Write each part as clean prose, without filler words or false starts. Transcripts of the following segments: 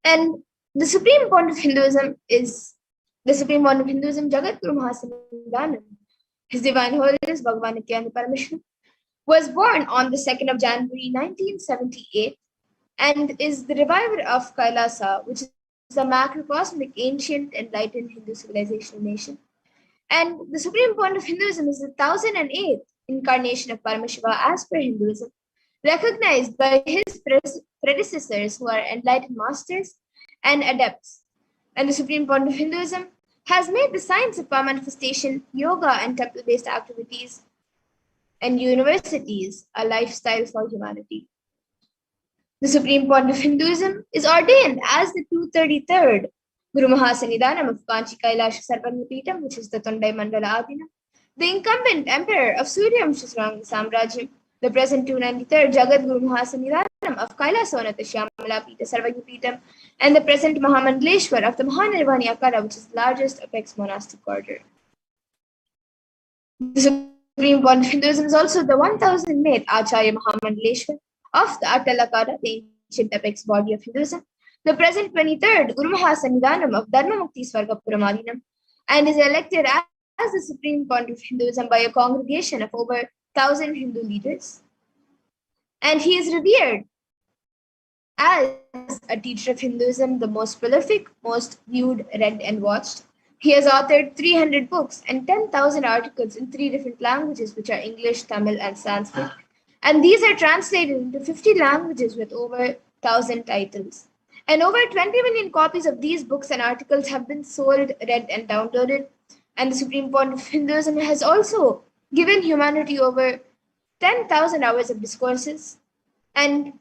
And the supreme point of Hinduism Jagat Guru Mahasanidanam. His Divine Holiness Bhagavan Nityananda Parameshwar was born on the 2nd of January 1978 and is the reviver of Kailasa, which is a macrocosmic, ancient, enlightened Hindu civilization nation. And the supreme point of Hinduism is the 1008th incarnation of Parameshiva as per Hinduism, recognized by his predecessors who are enlightened masters and adepts. And the supreme point of Hinduism has made the science of power manifestation, yoga, and temple-based activities and universities a lifestyle for humanity. The supreme point of Hinduism is ordained as the 233rd Guru Mahasanidanam of Kanchi Kailasha Sarvagyapeetham, which is the Tondai Mandala Adina, the incumbent emperor of Suryamsha Samrajyam, the present 293rd Jagat Guru Mahasanidanam of Kailasonata Shyamala Pita Sarvagyapeetham, and the present Mahamandleshwar of the Mahanirvani Akara, which is the largest apex monastic order. The supreme point of Hinduism is also the 1008th Acharya Mahamandleshwar of the Atalakara, the ancient apex body of Hinduism, the present 23rd Guru Mahasanidanam of Dharma Mukti Swargapuram, and is elected as the supreme point of Hinduism by a congregation of over 1,000 Hindu leaders. And he is revered as a teacher of Hinduism, the most prolific, most viewed, read, and watched. He has authored 300 books and 10,000 articles in 3 different languages, which are English, Tamil, and Sanskrit. And these are translated into 50 languages with over 1,000 titles. And over 20 million copies of these books and articles have been sold, read, and downloaded. And the supreme point of Hinduism has also given humanity over 10,000 hours of discourses. And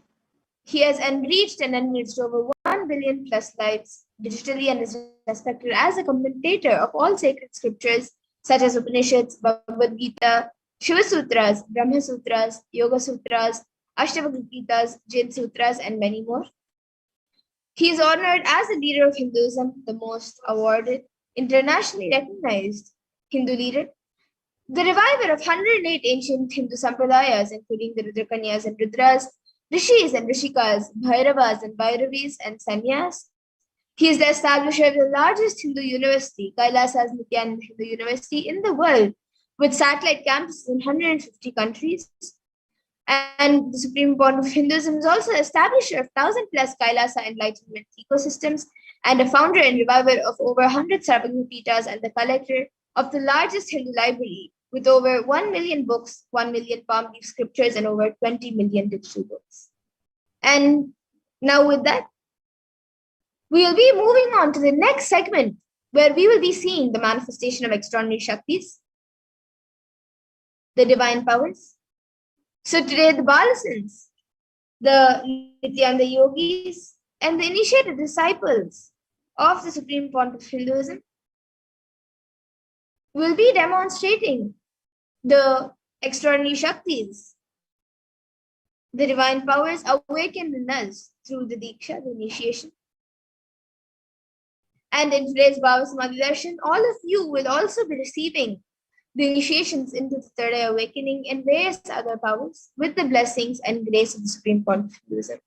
he has enriched and enriched over 1 billion plus lives digitally and is respected as a commentator of all sacred scriptures such as Upanishads, Bhagavad Gita, Shiva Sutras, Brahma Sutras, Yoga Sutras, Ashtavakra Gitas, Jain Sutras, and many more. He is honored as the leader of Hinduism, the most awarded, internationally recognized Hindu leader, the reviver of 108 ancient Hindu sampradayas, including the Rudrakanyas and Rudras, Rishis and Rishikas, Bhairavas and Bhairavis, and Sannyas. He is the establisher of the largest Hindu university, Kailasa's Nityananda Hindu University, in the world, with satellite campuses in 150 countries. And the supreme point of Hinduism is also the establisher of 1,000 plus Kailasa enlightenment ecosystems and a founder and reviver of over 100 Sarvagyapeethas and the collector of the largest Hindu library with over 1 million books, 1 million palm leaf scriptures, and over 20 million digital books. And now with that, we will be moving on to the next segment where we will be seeing the manifestation of extraordinary Shaktis, the divine powers. So today the Balasins, the Nityananda yogis, and the initiated disciples of the supreme point of Hinduism will be demonstrating the extraordinary Shaktis, the divine powers awakened in us through the Diksha, the initiation. And in today's Bhava Samadhi Darshan, all of you will also be receiving the initiations into the third eye awakening and various other powers with the blessings and grace of the supreme point of Hinduism.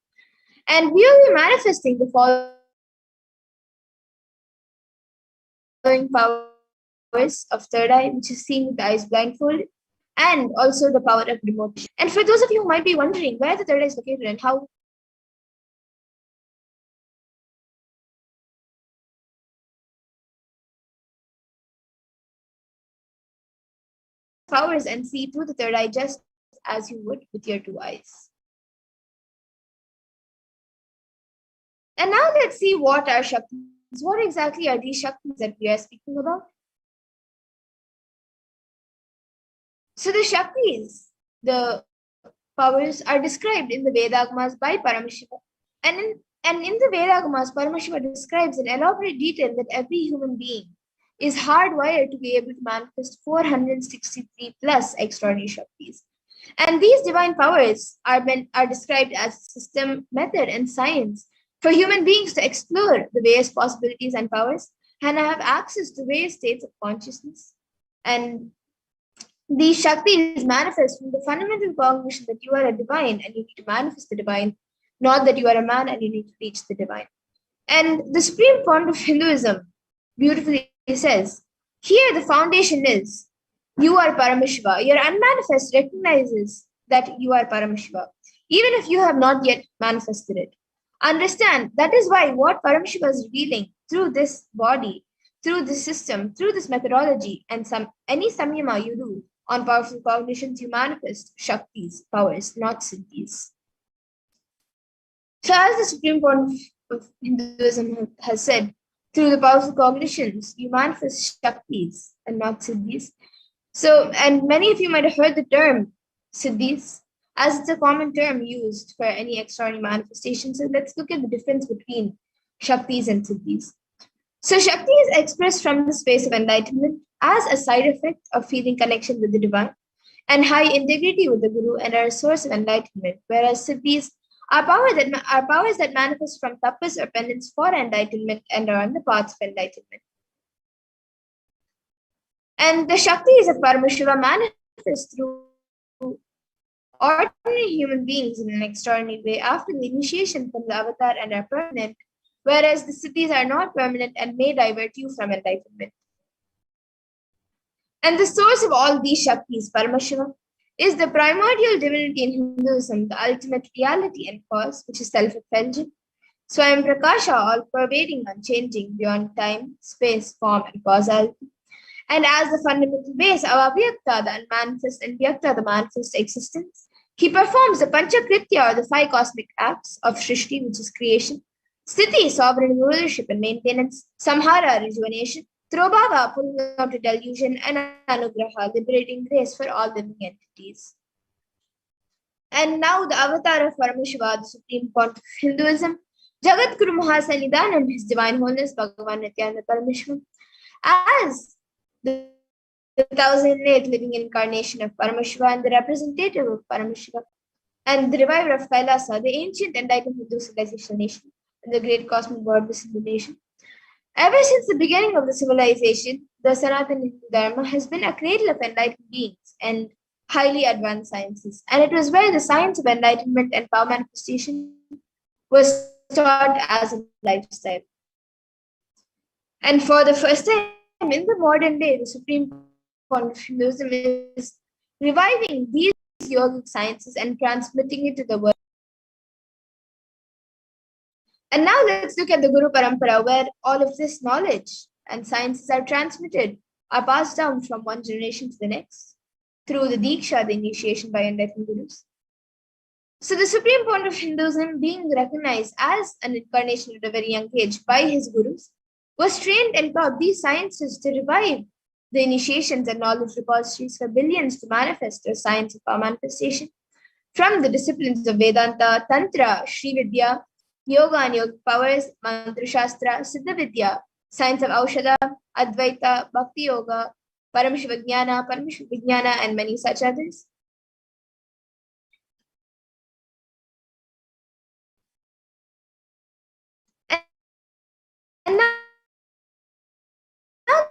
And we will be manifesting the following powers of third eye, which is seeing with the eyes blindfolded, and also the power of remote vision. And for those of you who might be wondering where the third eye is located and how powers and see through the third eye just as you would with your 2 eyes. And now let's see what are Shaktis. What exactly are these Shaktis that we are speaking about? So the Shaktis, the powers, are described in the Vedagamas by Paramashiva. And in the Vedagamas, Paramashiva describes in elaborate detail that every human being is hardwired to be able to manifest 463 plus extraordinary Shaktis. And these divine powers are described as system, method, and science for human beings to explore the various possibilities and powers and have access to various states of consciousness. And these Shaktis manifest from the fundamental cognition that you are a divine and you need to manifest the divine, not that you are a man and you need to reach the divine. And the supreme font of Hinduism beautifully says, here the foundation is, you are Parameshwar. Your unmanifest recognizes that you are Parameshwar, even if you have not yet manifested it. Understand that is why what Parameshwar is revealing through this body, through this system, through this methodology, and any samyama you do on powerful cognitions, you manifest Shaktis, powers, not Siddhis. So, as the Supreme Court of Hinduism has said, through the powerful cognitions, you manifest Shaktis and not Siddhis. So, and many of you might have heard the term Siddhis, as it's a common term used for any extraordinary manifestation. So, let's look at the difference between Shaktis and Siddhis. So, Shakti is expressed from the space of enlightenment as a side effect of feeling connection with the divine and high integrity with the Guru and are a source of enlightenment, whereas Siddhis are powers that manifest from tapas or penance for enlightenment and are on the path of enlightenment. And the Shaktis of Parameshwara manifest through ordinary human beings in an extraordinary way after the initiation from the avatar and are permanent, whereas the Siddhis are not permanent and may divert you from enlightenment. And the source of all these Shaktis, Parameshwara, is the primordial divinity in Hinduism, the ultimate reality and cause, which is self-effulgent. Swayam Prakasha, all-pervading, unchanging, beyond time, space, form, and causality. And as the fundamental base of Avyakta, the unmanifest, and Vyakta, the manifest existence, he performs the Panchakritya, or the 5 cosmic acts of Shrishti, which is creation, Sthiti, sovereign rulership and maintenance, Samhara, rejuvenation, Trobhava, pulling out a delusion, and Anugraha, liberating grace for all living entities. And now the avatar of Parameshwara, the supreme point of Hinduism, Jagat Guru Mahasanidanam, His Divine Holiness, Bhagavan Nityananda Parameshwara, as the 1008 living incarnation of Parameshwara and the representative of Parameshwara, and the reviver of Kailasa, the ancient enlightened Hindu civilization nation, and the great cosmic god within the nation. Ever since the beginning of the civilization, the Sanatana Hindu Dharma has been a cradle of enlightened beings and highly advanced sciences, and it was where the science of enlightenment and power manifestation was taught as a lifestyle. And for the first time in the modern day, the supreme point of Hinduism is reviving these yogic sciences and transmitting it to the world. And now let's look at the Guru Parampara, where all of this knowledge and sciences are transmitted, are passed down from one generation to the next through the Diksha, the initiation by enlightened Gurus. So the supreme point of Hinduism, being recognized as an incarnation at a very young age by his Gurus, was trained and taught these sciences to revive the initiations and knowledge repositories for billions to manifest the science of our manifestation from the disciplines of Vedanta, Tantra, Sri Vidya, Yoga and Yogic powers, Mantra Shastra, Siddha Vidya, science of Aushadha, Advaita, Bhakti Yoga, Parameshwara Vijnana, and many such others. And now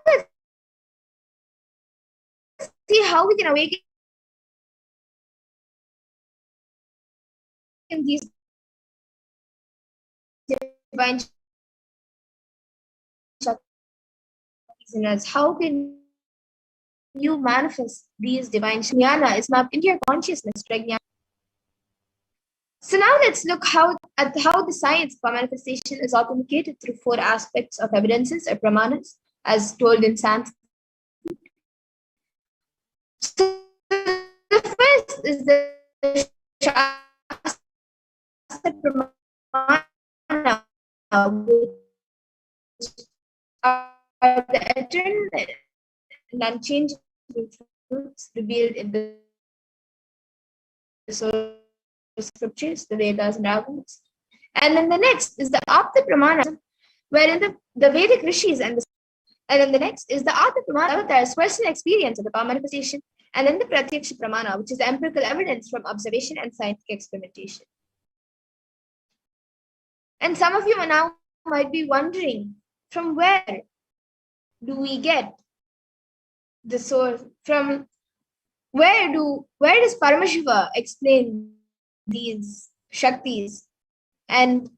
let's see how we can awaken these divine Shaktis in us. How can you manifest these divine Jnana is mapped into your consciousness, Prajna. So now let's look at how the science of manifestation is authenticated through 4 aspects of evidences or pramanas, as told in Sanskrit. So the first is the Shastra pramana, which are the eternal and unchangeable truths revealed in the source scriptures, the Vedas and Agams. And then the next is the Apta Pramana, wherein the Vedic rishis and then the next is the Apta Pramana avatar's personal experience of the power manifestation, and then the Pratyaksha Pramana, which is the empirical evidence from observation and scientific experimentation. And some of you now might be wondering, from where do we get the source? From where does Parameshwara explain these Shaktis? And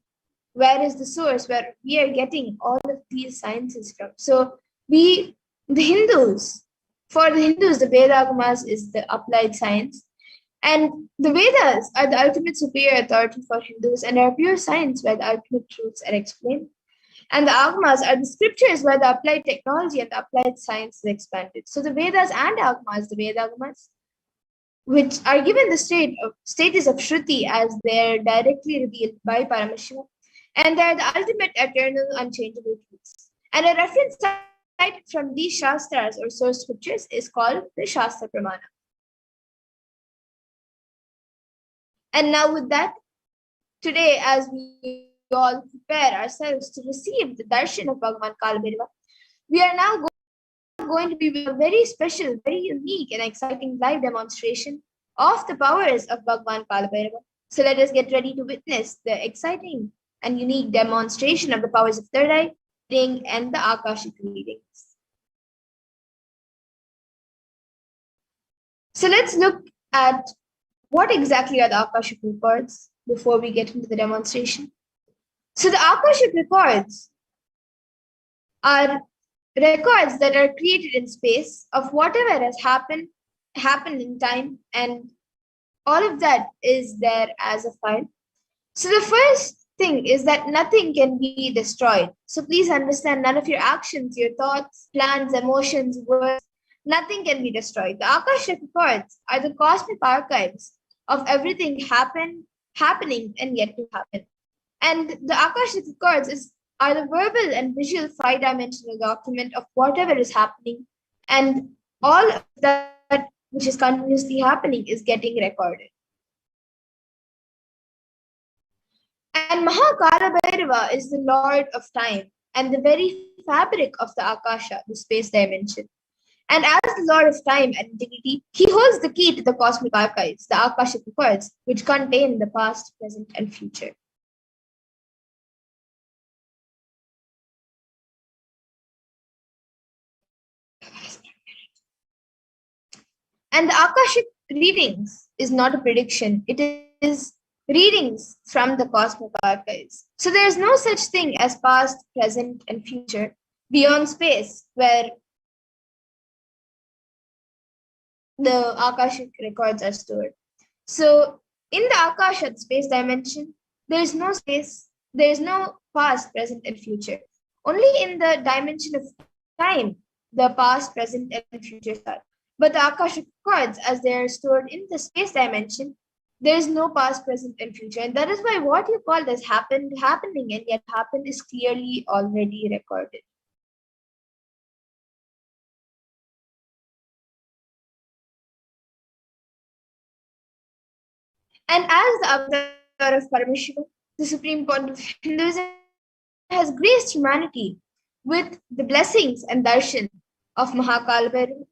where is the source where we are getting all of these sciences from. So the Hindus, for the Hindus, the Vedagamas is the applied science. And the Vedas are the ultimate superior authority for Hindus and are pure science where the ultimate truths are explained. And the Agamas are the scriptures where the applied technology and the applied science is expanded. So the Vedas and Agamas, the Vedagamas, which are given the status of Shruti as they're directly revealed by Paramashiva, and they're the ultimate eternal unchangeable truths. And a reference cited from these Shastras or source scriptures is called the Shastra Pramana. And now with that, today as we all prepare ourselves to receive the darshan of Bhagavan Kalabhairava, we are now going to be with a very special, very unique and exciting live demonstration of the powers of Bhagavan Kalabhairava. So let us get ready to witness the exciting and unique demonstration of the powers of third eye, reading, and the Akashic readings. So let's look at what exactly are the Akashic records before we get into the demonstration. So the Akashic records are records that are created in space of whatever has happened in time, and all of that is there as a file. So the first thing is that nothing can be destroyed. So please understand, none of your actions, your thoughts, plans, emotions, words, nothing can be destroyed. The Akashic records are the cosmic archives of everything happening, and yet to happen. And the Akashic records are the verbal and visual 5-dimensional document of whatever is happening, and all of that which is continuously happening is getting recorded. And Mahakala Bhairava is the Lord of time and the very fabric of the Akasha, the space dimension. And as the Lord of time and integrity, he holds the key to the cosmic archives, the Akashic records, which contain the past, present, and future. And the Akashic readings is not a prediction, it is readings from the cosmic archives. So there is no such thing as past, present, and future beyond space, where the Akashic records are stored. So in the Akasha, the space dimension, there is no space, there is no past, present, and future. Only in the dimension of time, the past, present, and future are. But the Akashic records, as they are stored in the space dimension, there is no past, present, and future. And that is why what you call as happening, and yet happened is clearly already recorded. And as the avatar of Paramashiva, the supreme point of Hinduism, has graced humanity with the blessings and darshan of Mahakal Bhairava,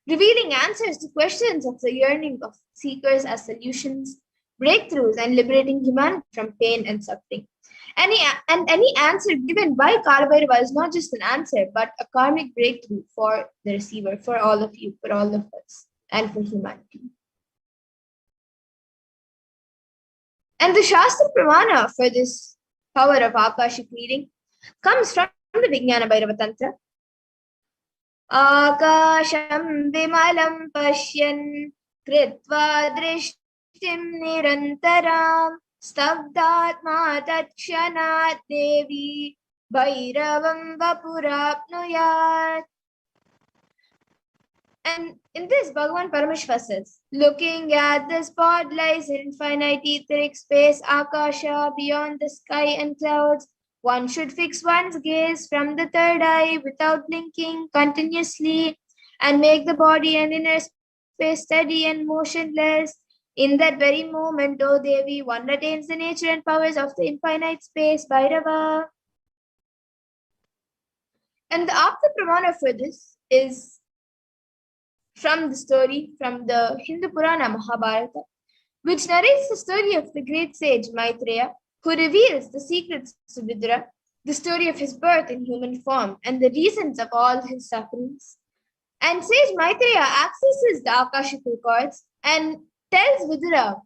revealing answers to questions of the yearning of seekers as solutions, breakthroughs, and liberating humanity from pain and suffering. Any answer given by Kalabhairava is not just an answer, but a karmic breakthrough for the receiver, for all of you, for all of us, and for humanity. And the Shastra Pramana for this power of Akashic reading comes from the Vijnana Bhairava Tantra. Akasham vimalam pashyan kritva drishtim nirantaram stavdatma takshanat devi bhairavam vapurapnuyat. And in this, Bhagavan Paramashiva says, looking at the spotlights in infinite etheric space, Akasha, beyond the sky and clouds, one should fix one's gaze from the third eye without blinking continuously and make the body and inner space steady and motionless. In that very moment, O Devi, one attains the nature and powers of the infinite space, Bhairava. And the Apta Pramana for this is from the story from the Hindu Purana Mahabharata, which narrates the story of the great sage Maitreya, who reveals the secrets to Vidura, the story of his birth in human form, and the reasons of all his sufferings. And sage Maitreya accesses the Akashic records and tells Vidura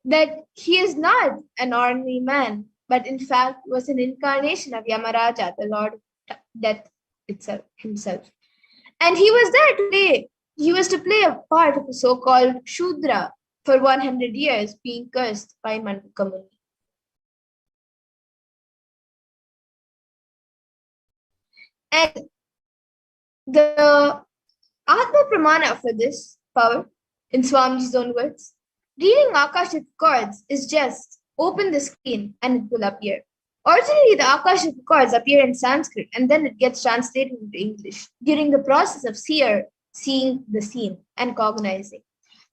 that he is not an ordinary man, but in fact was an incarnation of Yamaraja, the Lord of Death himself. And he was there to play. He was to play a part of a so-called Shudra for 100 years, being cursed by Mandukamuni. And the Atma Pramana for this power, in Swamiji's own words, reading Akashic chords is just open the screen and it will appear. Originally, the Akashic chords appear in Sanskrit and then it gets translated into English during the process of seer seeing the scene and cognizing.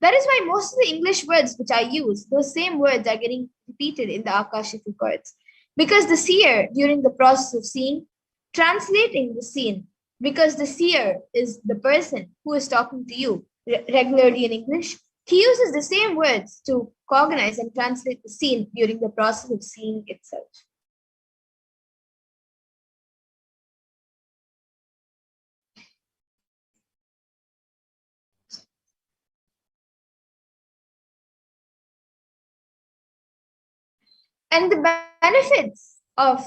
That is why most of the English words which I use, those same words are getting repeated in the Akashic chords. Because the seer, during the process of seeing, translating the scene, because the seer is the person who is talking to you regularly in English, he uses the same words to cognize and translate the scene during the process of seeing itself. And the benefits of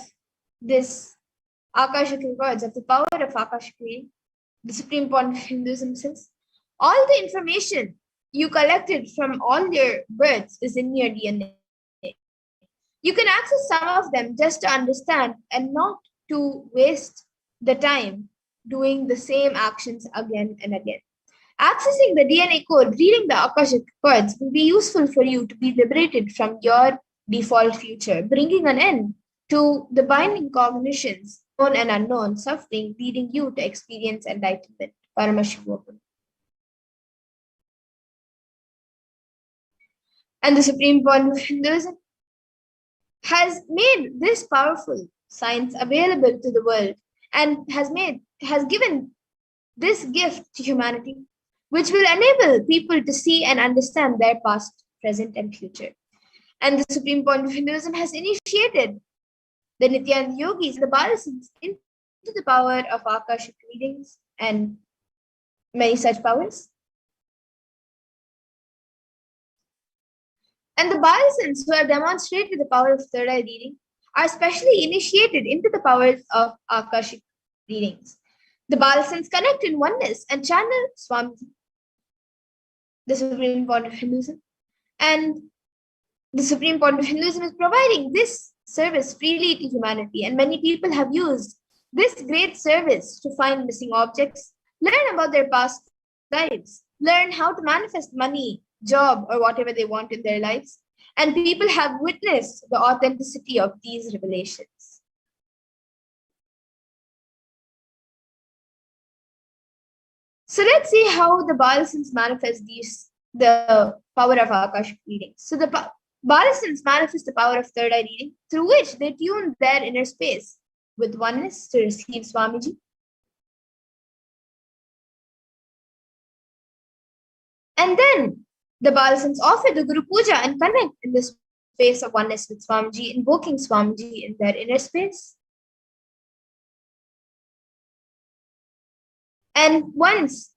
this Akashic records, of the power of Akashic reading, the supreme point of Hinduism says, all the information you collected from all your births is in your DNA. You can access some of them just to understand and not to waste the time doing the same actions again and again. Accessing the DNA code, reading the Akashic codes will be useful for you to be liberated from your default future, bringing an end to the binding cognitions, known and unknown, suffering, leading you to experience enlightenment. Paramashivopam. And the supreme point of Hinduism has made this powerful science available to the world and has given this gift to humanity, which will enable people to see and understand their past, present, and future. And the supreme point of Hinduism has initiated the Nityananda yogis, the Balasins, into the power of Akashic readings and many such powers. And the Balasins who have demonstrated the power of third eye reading are specially initiated into the powers of Akashic readings. The Balasins connect in oneness and channel Swamiji, the supreme point of Hinduism. And the supreme point of Hinduism is providing this service freely to humanity, and many people have used this great service to find missing objects, learn about their past lives, learn how to manifest money, job, or whatever they want in their lives. And people have witnessed the authenticity of these revelations. So let's see how the Balasins manifest the power of Akashic readings. So the Balasins manifest the power of third eye reading, through which they tune their inner space with oneness to receive Swamiji. And then the Balasins offer the Guru Puja and connect in the space of oneness with Swamiji, invoking Swamiji in their inner space. And once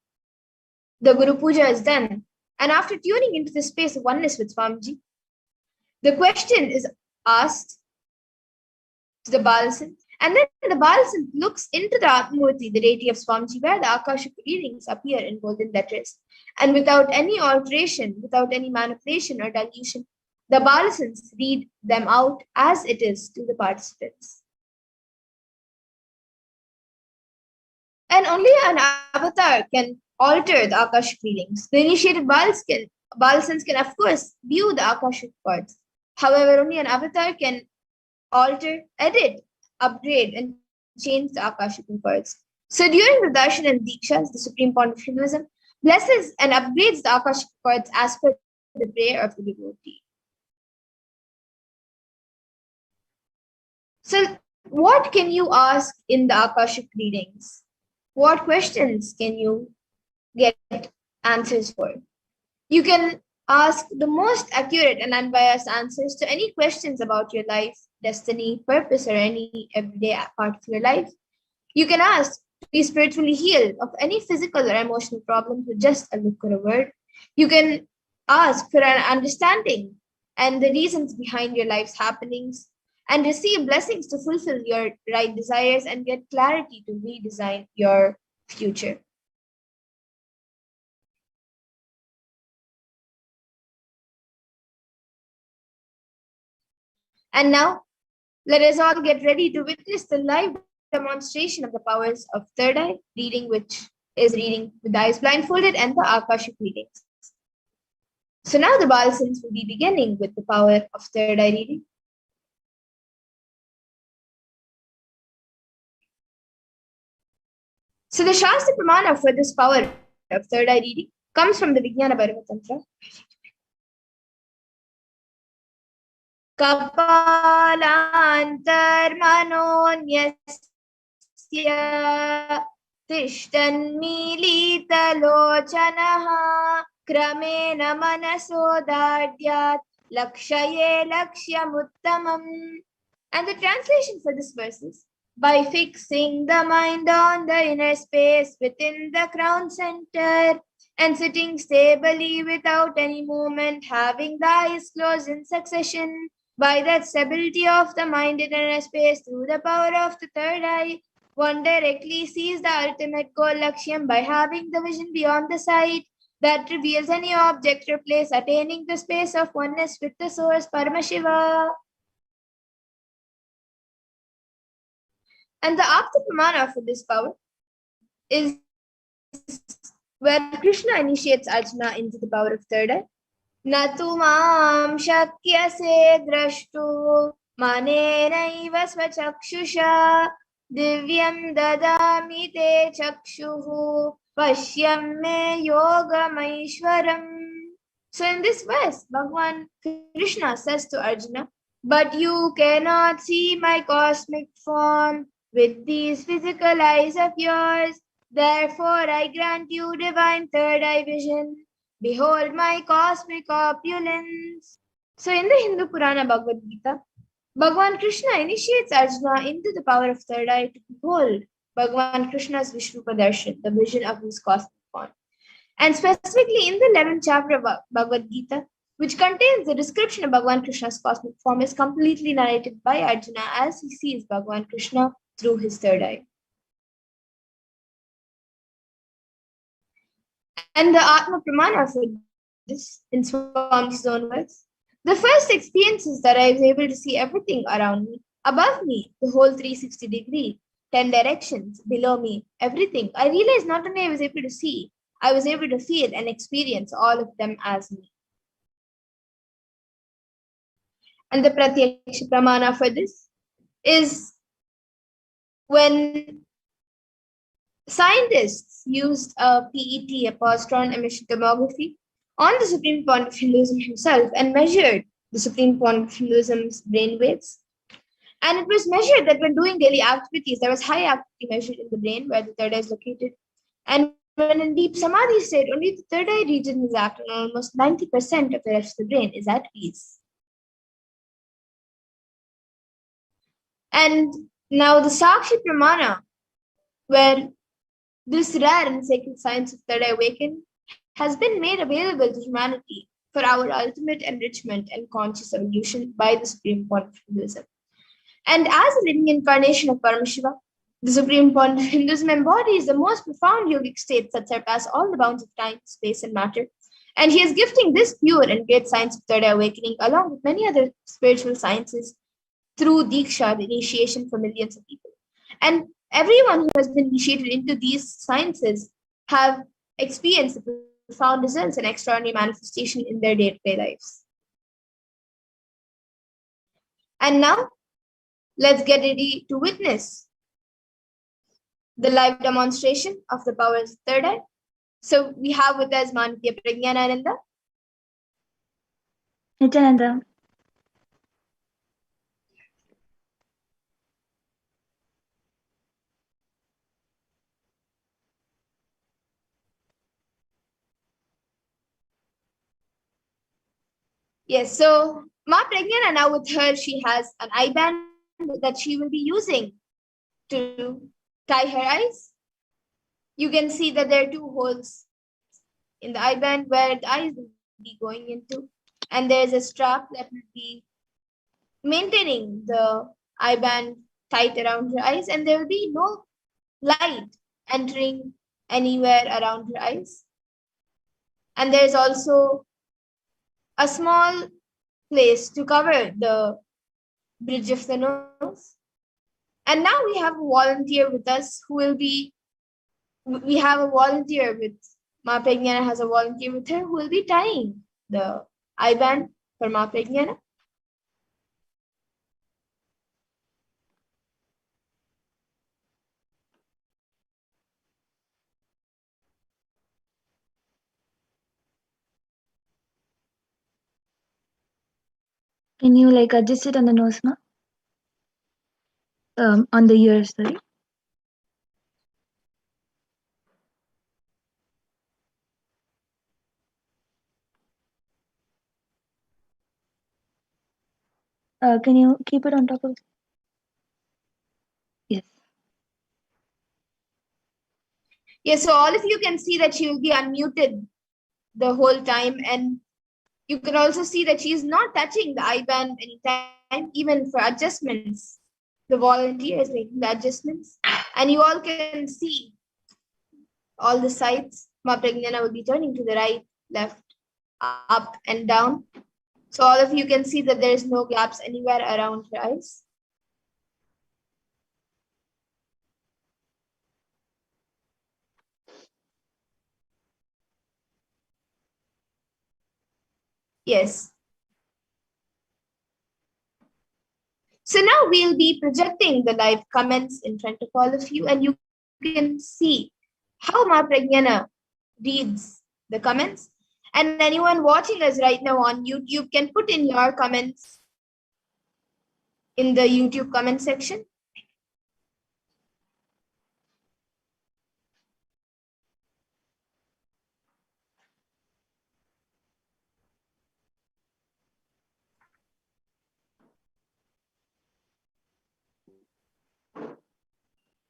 the Guru Puja is done, and after tuning into the space of oneness with Swamiji, the question is asked to the Balasin, and then the Balasin looks into the Atmamurti, the deity of Swamiji, where the Akashic readings appear in golden letters. And without any alteration, without any manipulation or dilution, the Balasins read them out as it is to the participants. And only an avatar can alter the Akashic readings. The initiated Balasins can, of course, view the Akashic cards. However, only an avatar can alter, edit, upgrade, and change the Akashic cards. So during the darshan and dikshas, the supreme point of Hinduism blesses and upgrades the Akashic cards as per the prayer of the devotee. So what can you ask in the Akashic readings? What questions can you get answers for? You can ask the most accurate and unbiased answers to any questions about your life, destiny, purpose, or any everyday part of your life. You can ask to be spiritually healed of any physical or emotional problem with just a look or a word. You can ask for an understanding and the reasons behind your life's happenings. and receive blessings to fulfill your right desires and get clarity to redesign your future. And now, let us all get ready to witness the live demonstration of the powers of third eye, reading which is reading with the eyes blindfolded and the Akashic readings. So now the Balasins will be beginning with the power of third eye reading. So the Shastra Pramana for this power of third eye reading comes from the Vijnana Bhairava Tantra. Kapalantarmanonyasya tishtannilitalochanaha kramena manasodadyat lakshaye lakshyamuttamam. And the translation for this verse is, by fixing the mind on the inner space within the crown center and sitting stably without any movement, having the eyes closed in succession, by that stability of the mind in inner space through the power of the third eye, one directly sees the ultimate goal Lakshyam by having the vision beyond the sight that reveals any object or place, attaining the space of oneness with the source Paramashiva. And the Apta Pramana for this power is where Krishna initiates Arjuna into the power of third eye. Natu mam shakyase drashtu manenaiva svachakshusha divyam dadami te chakshuhu pashyam me yogamaishwaram. So in this verse, Bhagavan Krishna says to Arjuna, but you cannot see my cosmic form with these physical eyes of yours. Therefore, I grant you divine third eye vision. Behold my cosmic opulence. So in the Hindu Purana Bhagavad Gita, Bhagavan Krishna initiates Arjuna into the power of third eye to behold Bhagavan Krishna's Vishnupa Darshan, the vision of his cosmic form. And specifically in the 11th chapter of Bhagavad Gita, which contains the description of Bhagavan Krishna's cosmic form, is completely narrated by Arjuna as he sees Bhagavan Krishna through his third eye. And the Atma Pramana for this in Swami's own words. The first experience is that I was able to see everything around me, above me, the whole 360 degree, 10 directions, below me, everything. I realized not only I was able to see, I was able to feel and experience all of them as me. And the Pratyaksha Pramana for this is when scientists used a PET, a positron emission tomography, on the Supreme Point of Hinduism himself and measured the Supreme Point of Hinduism's brain waves. And it was measured that when doing daily activities, there was high activity measured in the brain where the third eye is located. And when in deep samadhi state, only the third eye region is active and almost 90% of the rest of the brain is at peace. And now the Sakshi Pramana, where this rare and sacred science of third eye awakening has been made available to humanity for our ultimate enrichment and conscious evolution by the Supreme Point of Hinduism. And as a living incarnation of Paramashiva, the Supreme Point of Hinduism embodies the most profound yogic states that surpass all the bounds of time, space, and matter. And he is gifting this pure and great science of third eye awakening along with many other spiritual sciences through Diksha, the initiation for millions of people. And everyone who has been initiated into these sciences have experienced the profound results and extraordinary manifestation in their day-to-day lives. And now, let's get ready to witness the live demonstration of the powers of third eye. So we have with us Manitya Prajnananda. Nityananda. Yes, so Ma Prajnana, now with her, she has an eye band that she will be using to tie her eyes. You can see that there are two holes in the eye band where the eyes will be going into, and there's a strap that will be maintaining the eye band tight around her eyes, and there will be no light entering anywhere around her eyes. And there's also a small place to cover the bridge of the nose. And now we have a volunteer with us who will be, we have a volunteer with, Ma Pragnana has a volunteer with her who will be tying the eye band for Ma Pragnana. Can you adjust it on the nose, ma? On the ears, sorry. Can you keep it on top of? Yes. Yes, so all of you can see that she will be unmuted the whole time, and you can also see that she is not touching the eye band anytime, even for adjustments. The volunteer is making the adjustments, and you all can see all the sides. Ma Pragnana will be turning to the right, left, up, and down. So all of you can see that there is no gaps anywhere around her eyes. Yes. So now we'll be projecting the live comments in front of all of you, and you can see how Ma Pragnana reads the comments. And anyone watching us right now on YouTube can put in your comments in the YouTube comment section.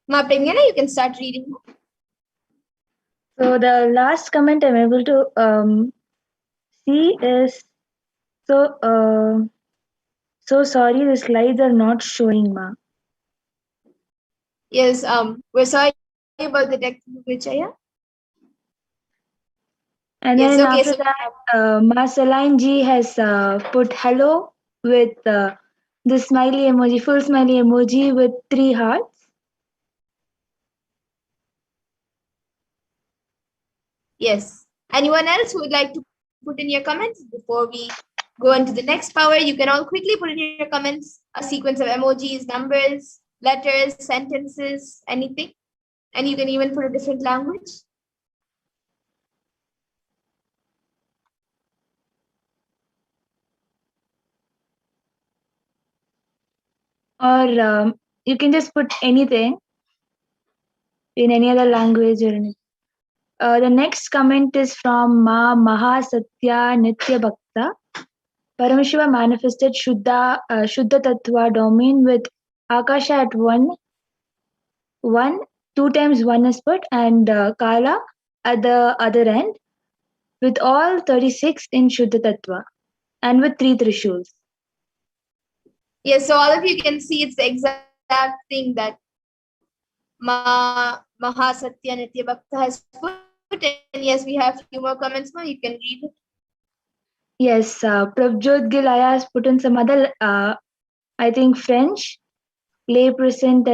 Ma Pragnana, you can start reading. So the last comment I'm able to see is so sorry, the slides are not showing, ma. Yes, we're sorry about the technical glitch here. And yes, then okay, after so that, Ma Saline Ji has put hello with the smiley emoji, full smiley emoji with 3 hearts. Yes. Anyone else who would like to put in your comments before we go into the next power? You can all quickly put in your comments a sequence of emojis, numbers, letters, sentences, anything. And you can even put a different language. Or you can just put anything in any other language or anything. The next comment is from Ma Mahasatya Nitya Bhakta. Paramashiva manifested Shuddha Tattva domain with Akasha at 1, 2 times 1 is put, and Kala at the other end, with all 36 in Shuddha Tattva, and with 3 Trishuls. Yes, so all of you can see it's the exact thing that Mahasatya Nitya Bhakta has put. And yes, we have a few more comments now. You can read it. Yes, Prabjot Gilaya has put in some other, I think, French. Les presentes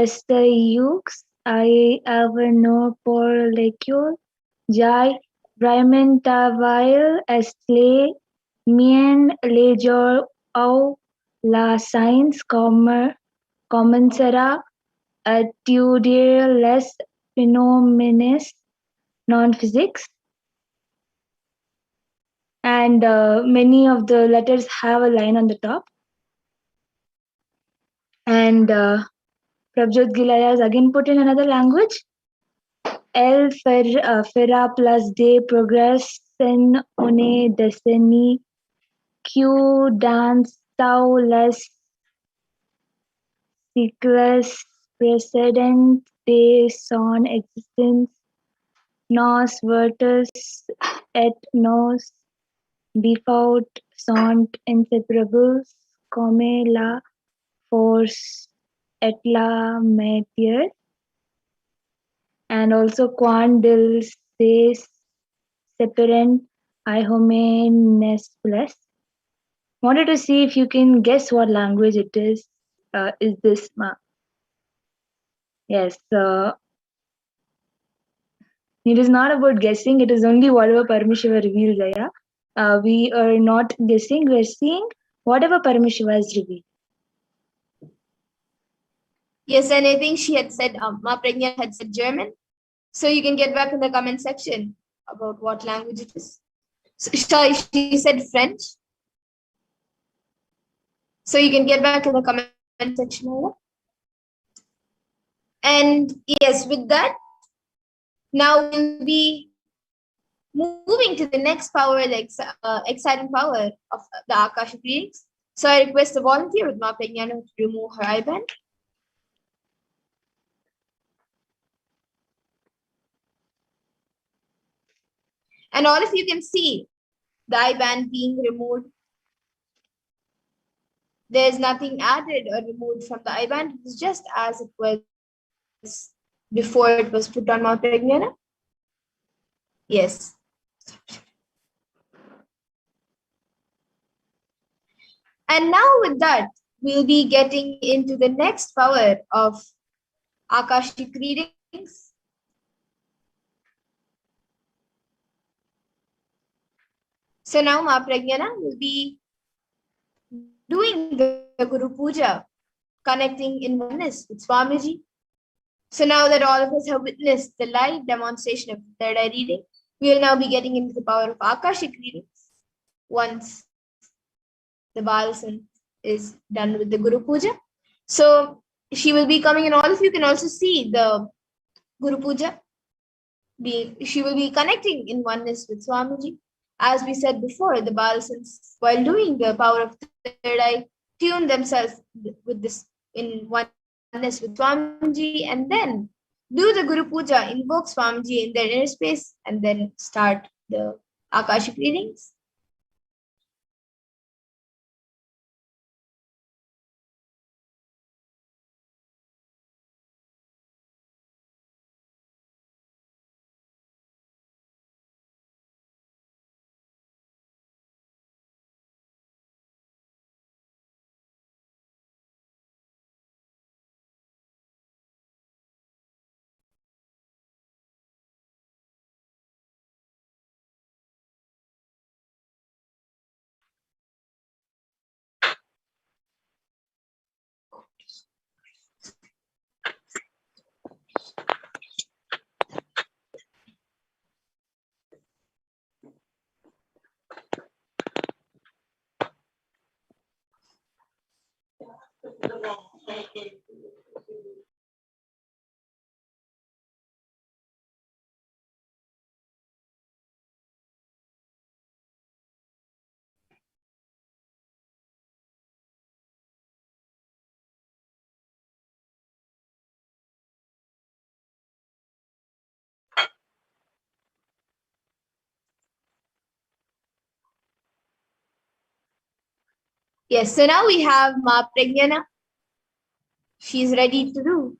I ever know pour l'école. Jai vraiment travail est mien les jours où la science commencera à étudier les phénomènes non-physics. And many of the letters have a line on the top. And Prabjot Gilaya has again put in another language. El Ferra plus de progress en une décennie Q dans les siècles précédents de son existence nos vertus et nos default sont inséparables comme la force etla metier, and also quandil se separent ihomenes plus. Wanted to see if you can guess what language it is. Is this ma? Yes. It is not about guessing. It is only whatever Paramashiva reveals. We are not guessing. We are seeing whatever Paramashiva has revealed. Yes, and I think she had said, Ma Pragya had said German. So you can get back in the comment section about what language it is. So, sorry, she said French. So you can get back in the comment section. And yes, with that, now we'll be moving to the next power, the exciting power of the Akashic readings. So I request the volunteer with Ma Prajnana to remove her eyeband. And all of you can see the eyeband being removed. There's nothing added or removed from the eyeband. It's just as it was before it was put on Ma Prajnana. Yes. And now with that, we'll be getting into the next power of Akashic readings. So now Ma Prajnana will be doing the Guru Puja, connecting in oneness with Swamiji. So now that all of us have witnessed the live demonstration of the third eye reading, we will now be getting into the power of Akashic readings once the Balasan is done with the Guru Puja. So she will be coming, and all of you can also see the Guru Puja. She will be connecting in oneness with Swamiji. As we said before, the Balasans, while doing the power of third eye, tune themselves with this in oneness with Swamiji, and then do the Guru Puja, invoke Swamiji in their inner space, and then start the Akashic readings. Yes, so now we have Ma Prajnana. She's ready to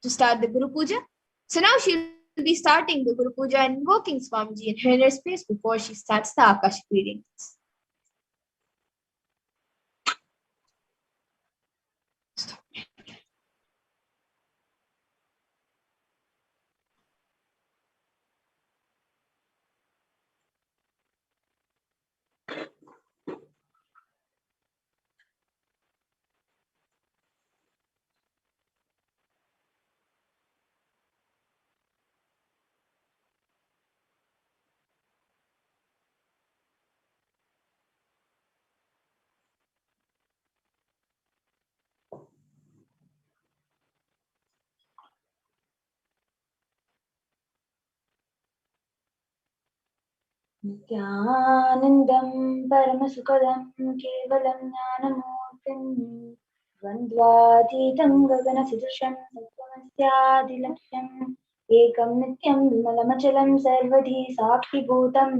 start the Guru Puja. So now she'll be starting the Guru Puja and invoking Swamiji in her inner space before she starts the Akashic readings. नित्यानन्दं परमसुखदं केवलं ज्ञानमूर्तिं द्वन्द्वातीतं गगनसदृशं सत्त्वमस्यादिलक्ष्यम् एकं नित्यं विमलमचलं सर्वधी साक्षिभूतं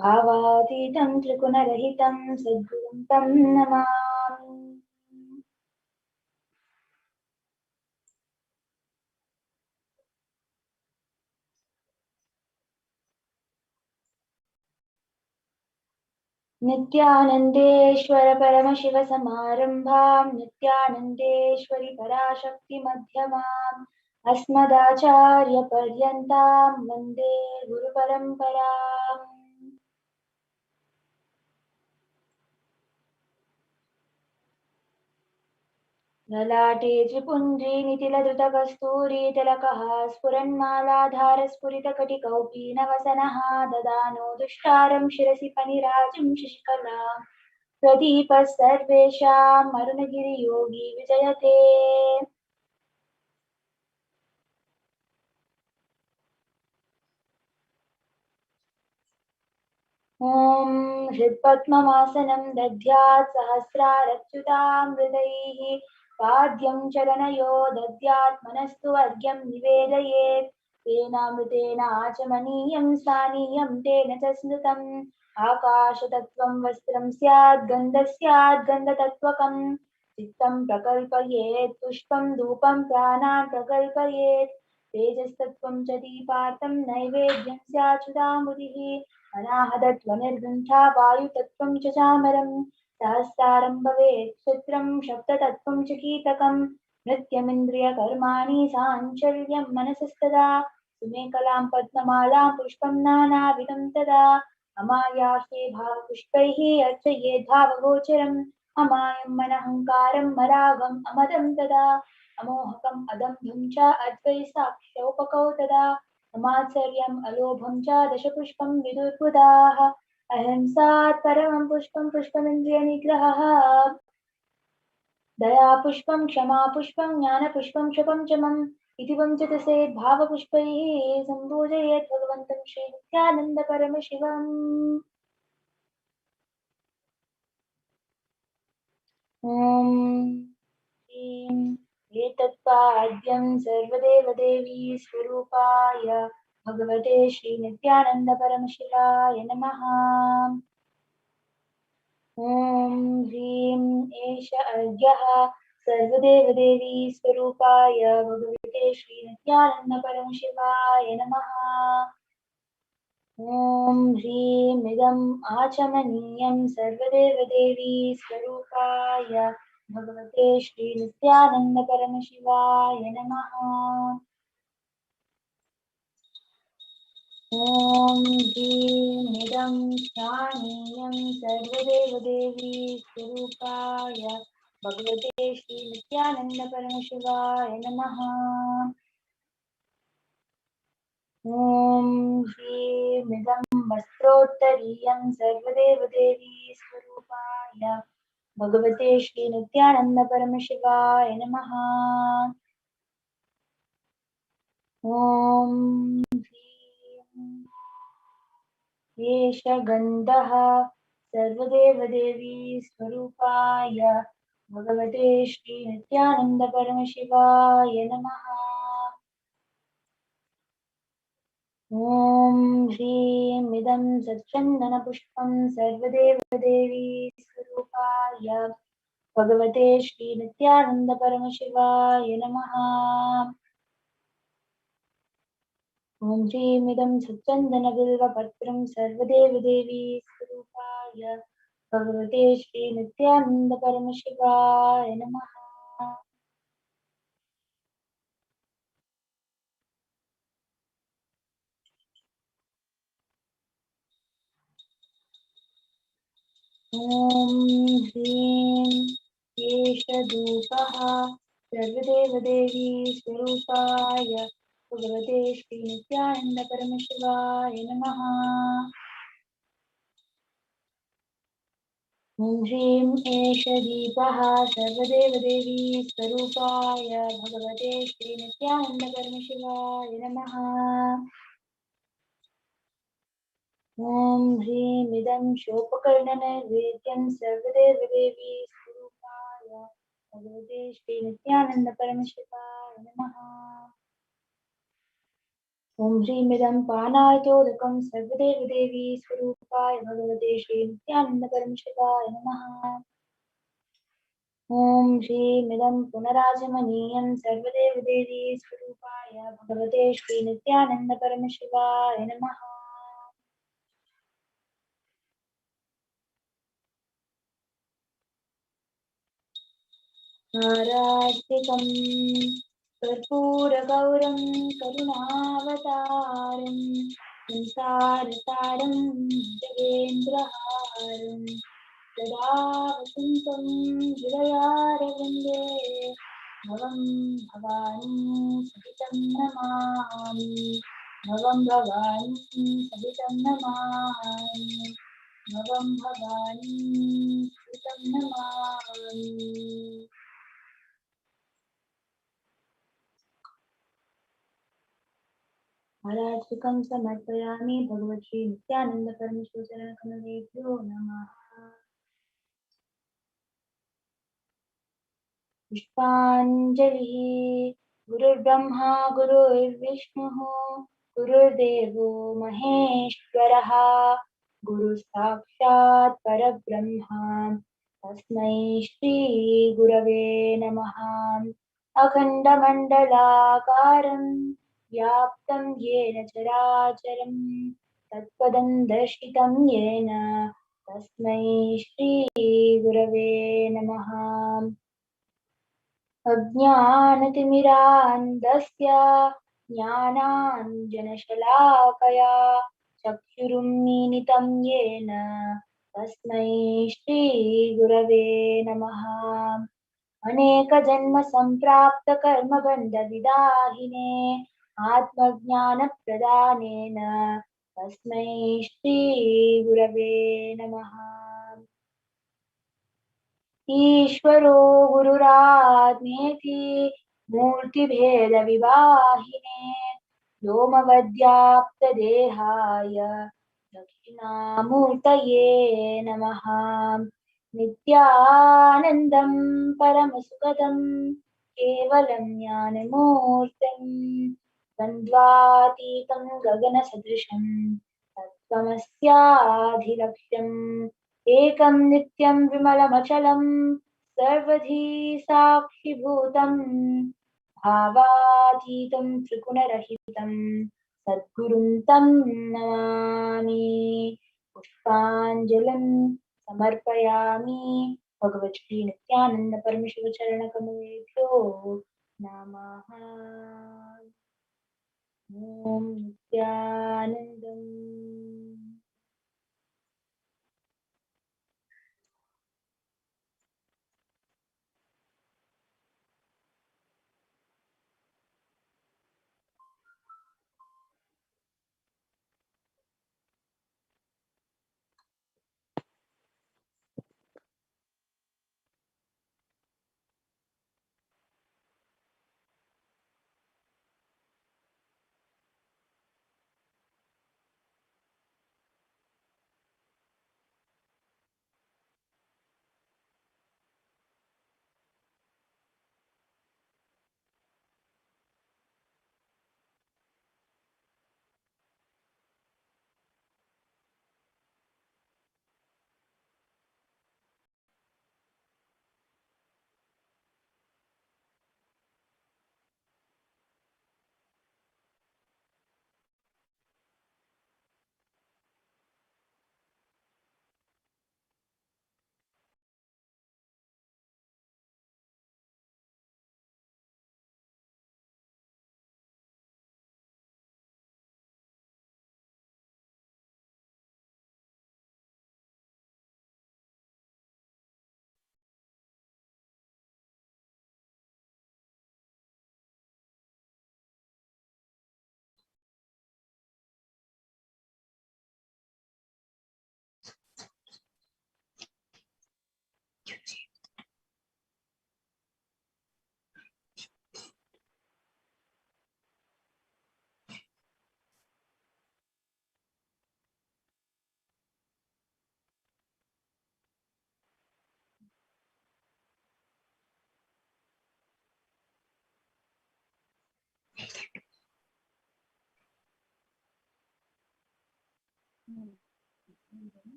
भावातीतं त्रिगुणरहितं सद्गुरुं तं नमामि। नित्यानन्देश्वर परमशिव समारम्भां नित्यानन्देश्वरि पराशक्ति मध्यमाम् अस्मदाचार्य पर्यन्तां वन्दे गुरुपरम्पराम्। ललाटे त्रिपुण्ड्री नितिलधृतकस्तूरी तिलकः स्फुरन्मालाधार स्फुरितकटिकौपीनवसनः ददानो दुष्टारं शिरसि फणिराजं शशिकलाम् प्रदीपः सर्वेषाम् अरुणगिरियोगी विजयते। ॐ हृत्पद्ममासनं दद्यात् सहस्रारच्युतां हृदैः पाद्यं चरणयो दद्यात् मनस्तु वर्ग्यं निवेदयेत् तेनामृतेन आचमनीयं स्थानीयं तेन च स्मृतम् आकाशतत्त्वं वस्त्रं स्यात् गन्धः स्यात् गन्धतत्त्वकम् चित्तं प्रकल्पयेत् पुष्पं धूपं प्राणान् प्रकल्पयेत् तेजस्तत्त्वं च दीपार्थं नैवेद्यं स्याच्युतामृतिः अनाहतत्वनिर्गुण्ठा वायुतत्त्वं च चामरं सहस्रारं भवेत् सूत्रं शब्दतत्त्वं च कीटकं नृत्यमिन्द्रियकर्माणि साञ्चल्यं मनसस्तदा सुमेकलां पद्ममालां पुष्पं नानाविधं तदा अमायास्ये भावपुष्पैः अर्चयेद् भावगोचरम् अमायं मनहङ्कारं मरागम् अमदं तदा अमोहकम् अदम्भं च अद्वै साक्ष्यौपकौ तदा मात्सर्यम् अलोभं च दशपुष्पं विदुर्बुधाः अहिंसात् परमं पुष्पं पुष्पमिन्द्रियनिग्रहः दया पुष्पं क्षमा पुष्पं ज्ञानपुष्पं शपञ्चमम् इति वञ्चतसेत् भावपुष्पैः सम्पूजयेत् भगवन्तं श्रीनित्यानन्दपरमशिवम्। ॐ ह्रीं एतत्पाद्यं सर्वदेवदेवी स्वरूपाय भगवते श्रीनित्यानन्दपरमशिवाय नमः। ॐ ह्रीं एष अर्घ्यः सर्वदेवदेवी स्वरूपाय भगवते श्रीनित्यानन्दपरमशिवाय नमः। ॐ ह्रीं इदम् आचमनीयं सर्वदेवदेवी स्वरूपाय भगवते श्रीनित्यानन्दपरमशिवाय नमः। ॐ ह्रीं इदं स्थानीयं सर्वदेवदेवी स्वरूपाय भगवते श्रीनित्यानन्दपरमशिवाय नमः। ॐ ह्रीं इदं वस्त्रोत्तरीयं सर्वदेवदेवी स्वरूपाय भगवते श्रीनित्यानन्दपरमशिवाय नमः। ॐ ह्रीं एष गन्धः सर्वदेवदेवी स्वरूपाय भगवते श्रीनित्यानन्दपरमशिवाय नमः। ॐ ह्रीं इदं सच्चन्दनपुष्पं सर्वदेवदेवी स्वरूपाय भगवते श्रीनित्यानन्दपरमशिवाय नमः। ॐ ह्रीं इदं सच्चन्दनबिल्वपत्रं सर्वदेवदेवी स्वरूपाय भगवते श्रीनित्यानन्दपरमशिवाय नमः। ॐ ह्रीं एष धूपः सर्वदेवदेवी स्वरूपाय भगवते श्रीनित्यानन्दपरमशिवाय नमः। ॐ ह्रीं एष दीपः सर्वदेवदेवी स्वरूपाय भगवते श्रीनित्यानन्दपरमशिवाय नमः। ॐ ह्रीं इदं शोपकर्णनैवेद्यं सर्वदेवदेवी स्वरूपाय भगवते श्रीनित्यानन्दपरमशिवाय नमः। ॐ ह्रीं इदं पानार्तोदकं सर्वदेवदेवी स्वरूपाय भगवते श्रीनित्यानन्दपरमशिवाय नमः। ॐ ह्रीं इदं पुनराचमनीयं सर्वदेवदेवी स्वरूपाय भगवते श्रीनित्यानन्दपरमशिवाय नमः। आरात्रिकं कर्पूरगौरं करुणावतारं संसारसारं जगेन्द्रहारं सदा वसन्तं हृदयारविन्दे भवं भवानी सहितं नमामि भवं भवानी सहितं नमामि भवं भवानी सहितं नमामि आरात्रिकं समर्पयामि भगवती नित्यानंद परमेश्वर चरणकमलेभ्यो नमः पुष्पाञ्जलिः गुरुर्ब्रह्मा गुरुर्विष्णुः गुरुर्देवो महेश्वरः गुरुसाक्षात् परब्रह्मा तस्मै श्रीगुरवे नमः अखण्डमण्डलाकारं व्याप्तं येन चराचरं तत्पदं दर्शितं येन तस्मै श्रीगुरवे नमः अज्ञानतिमिरान्धस्य ज्ञानाञ्जनशलाकया चक्षुरुन्मीलितं येन तस्मै श्रीगुरवे नमः अनेकजन्मसम्प्राप्तकर्मबन्धविदाहिने आत्मज्ञानप्रदानेन तस्मै श्रीगुरवे नमः ईश्वरो गुरुरात्मेति मूर्तिभेदविवाहिने व्योमवद्व्याप्तदेहाय दक्षिणामूर्तये नमः नित्यानन्दं परमसुखदं केवलं ज्ञानमूर्तिं द्वन्द्वातीतं गगनसदृशं तत्त्वमस्याधिलक्ष्यम् एकं नित्यं विमलमचलं सर्वधी साक्षिभूतं भावातीतं त्रिगुणरहितं सद्गुरुं तं नमामि पुष्पाञ्जलिं समर्पयामि भगवती नित्यानंद परमेश्वर चरणकमलेभ्यो नमः ॐ नित्यानन्दम्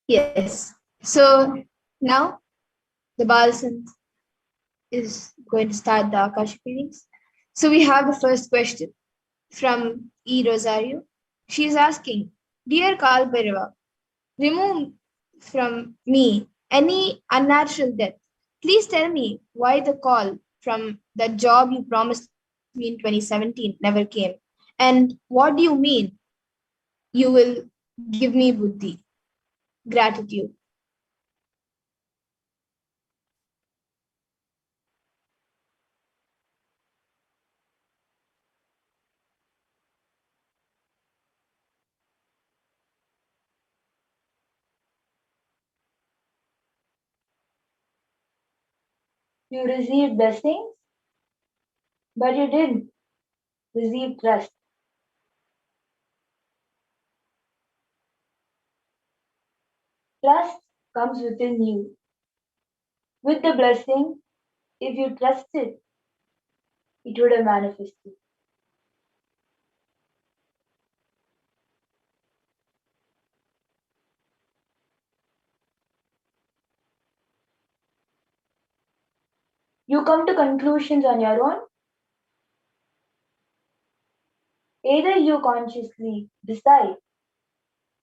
Yes. So now the Balsan is going to start the Akashic readings. So we have the first question from E. Rosario. She is asking, Dear Kal Bhairava, remove from me any unnatural death. Please tell me why the call from the job you promised me in 2017 never came. And what do you mean you will give me buddhi? Gratitude. You received blessings, but you didn't receive trust. Trust comes within you. With the blessing, if you trusted, it would have manifested. You come to conclusions on your own. Either you consciously decide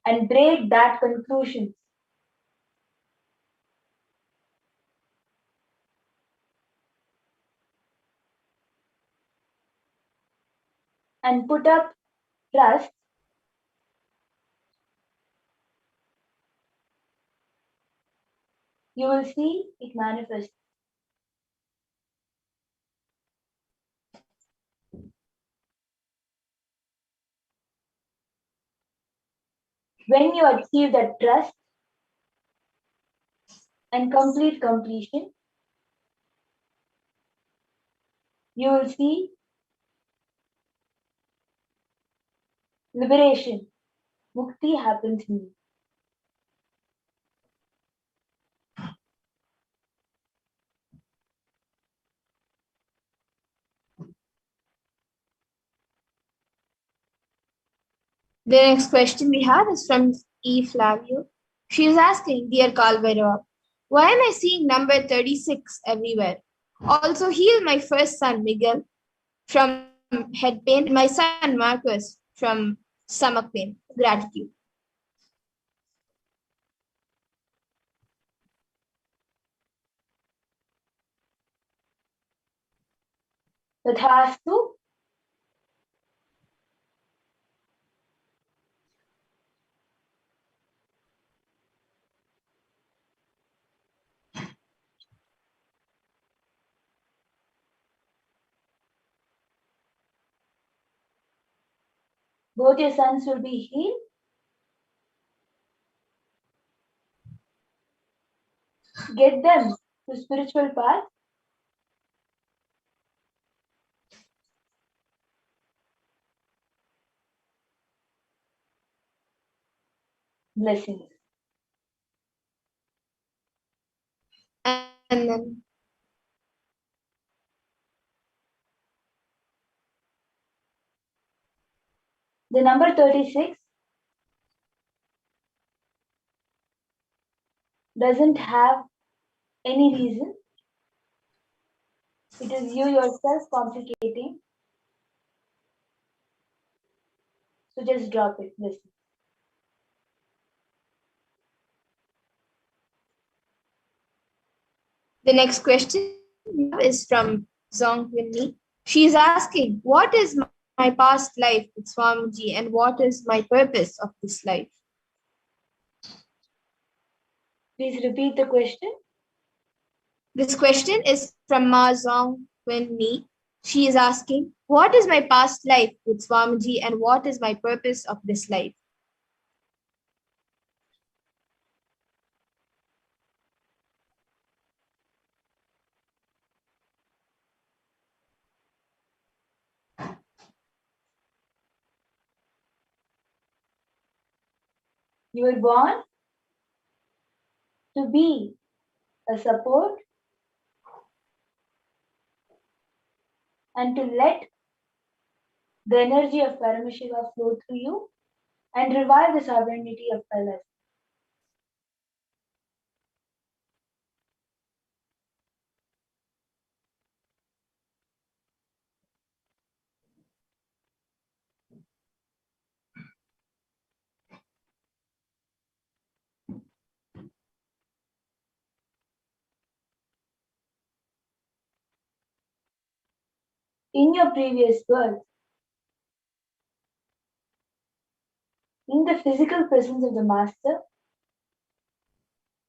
and break that conclusion, and put up trust, you will see it manifest. When you achieve that trust and complete completion, you will see liberation. Mukti happens in you. The next question we have is from E. Flavio. She is asking, Dear Kalvairava, why am I seeing number 36 everywhere? Also, heal my first son, Miguel, from head pain, and my son, Marcus, from stomach pain. Gratitude. Tathastu. Both your sons will be healed. Get them to spiritual path. Blessings. And then The number 36 doesn't have any reason. It is you yourself complicating. So just drop it. Listen. the next question is from Zong Winnie. She is asking, what is my past life with Swamiji and what is my purpose of this life? Please repeat the question. This question is from Ma Zong Wen-mi. She is asking, what is my past life with Swamiji and what is my purpose of this life? You were born to be a support and to let the energy of Paramashiva flow through you and revive the sovereignty of Kailas. in your previous birth, in the physical presence of the Master,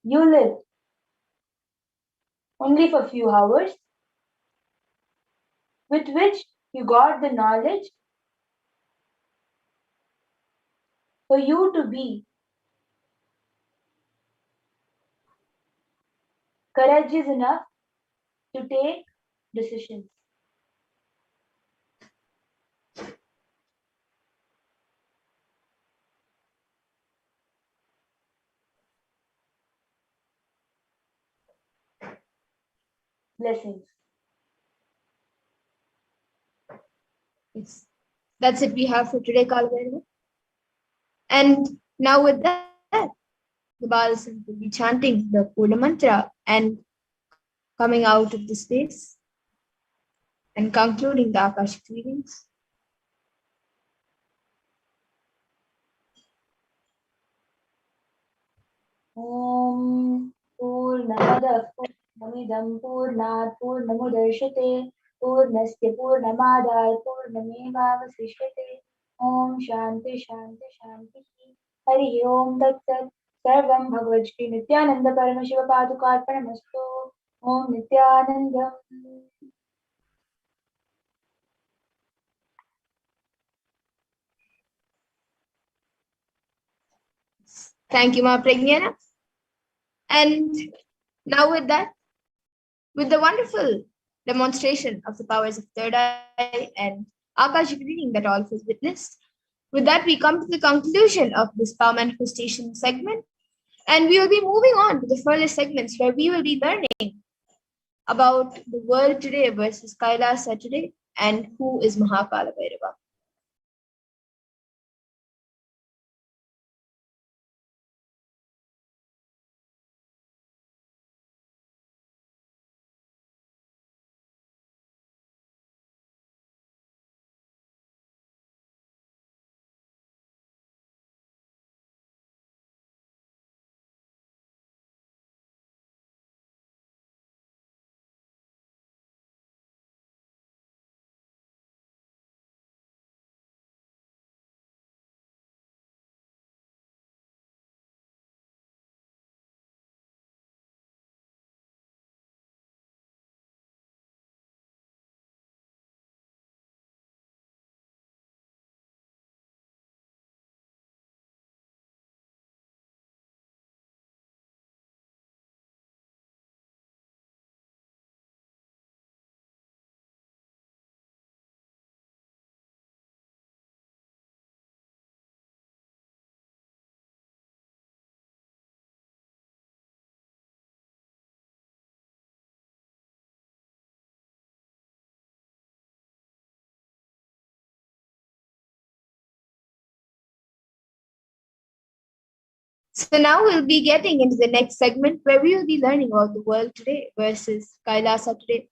you lived only for a few hours, with which you got the knowledge for you to be courageous enough to take decisions. Blessings. Yes. That's it we have for today, Kalvarma. And now with that, the Balasant will be chanting the Purna Mantra and coming out of the space and concluding the Akashic readings. Om Purnamada Purnamidam Purnat Purnamudashate Purnasya Purnamadar Purnamevavasishyate Om Shanti Shanti Shanti Hari Om Tat Sat Sarvam Bhagavad Shri Nityananda Paramashiva Padukarpanamastu Om Nityanandam. Thank you, Ma Pragnana. And now with that, with the wonderful demonstration of the powers of third eye and Akashic reading that all of us witnessed, with that we come to the conclusion of this power manifestation segment, and we will be moving on to the further segments where we will be learning about the world today versus Kailasa today and who is Mahakala Bhairava. So now we'll be getting into the next segment where we will be learning about the world today versus Kailasa today.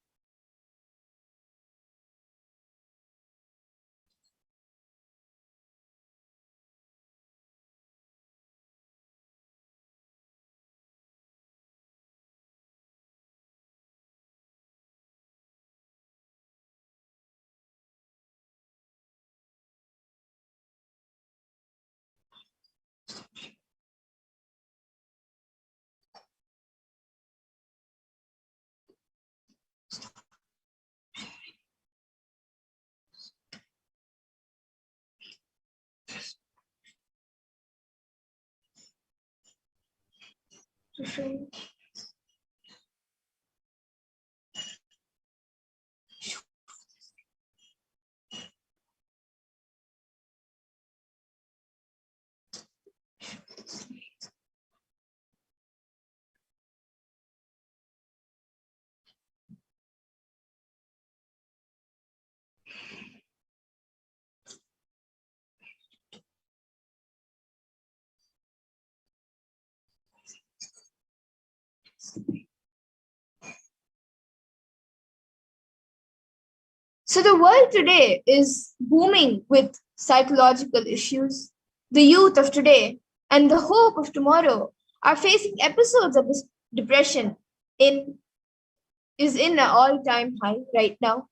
So the world today is booming with psychological issues. The youth of today and the hope of tomorrow are facing episodes of this depression is in an all-time high right now.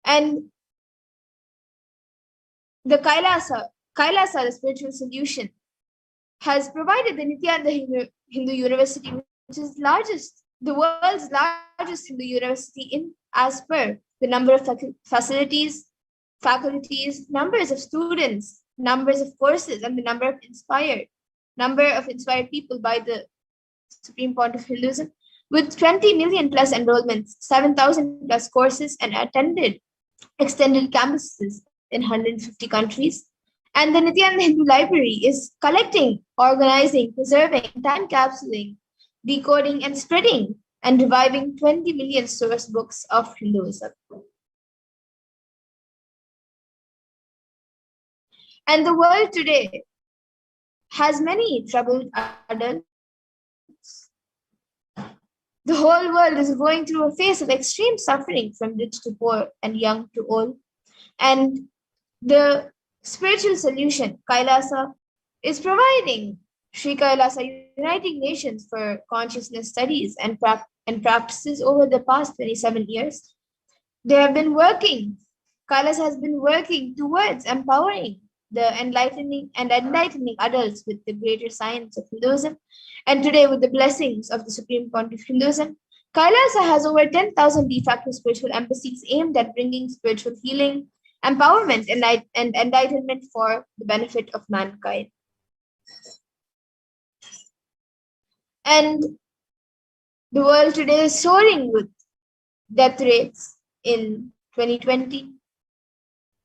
And the Kailasa, the spiritual solution, has provided the Nityananda Hindu University, which is the world's largest Hindu university as per the number of facilities, faculties, numbers of students, numbers of courses, and the number of inspired people by the Supreme Point of Hinduism, with 20 million plus enrollments, 7,000 plus courses, and extended campuses in 150 countries. And the Nityananda Hindu Library is collecting, organizing, preserving, time capsuling, decoding, and spreading and reviving 20 million source books of Hinduism. And the world today has many troubled adults. The whole world is going through a phase of extreme suffering from rich to poor and young to old. And the spiritual solution, Kailasa, is providing Sri Kailasa, uniting nations for consciousness studies and practices over the past 27 years. They have been working, Kailasa has been working towards empowering the enlightening adults with the greater science of Hinduism. And today, with the blessings of the Supreme Court of Hinduism, Kailasa has over 10,000 de facto spiritual embassies aimed at bringing spiritual healing, empowerment, and enlightenment for the benefit of mankind. And the world today is soaring with death rates in 2020.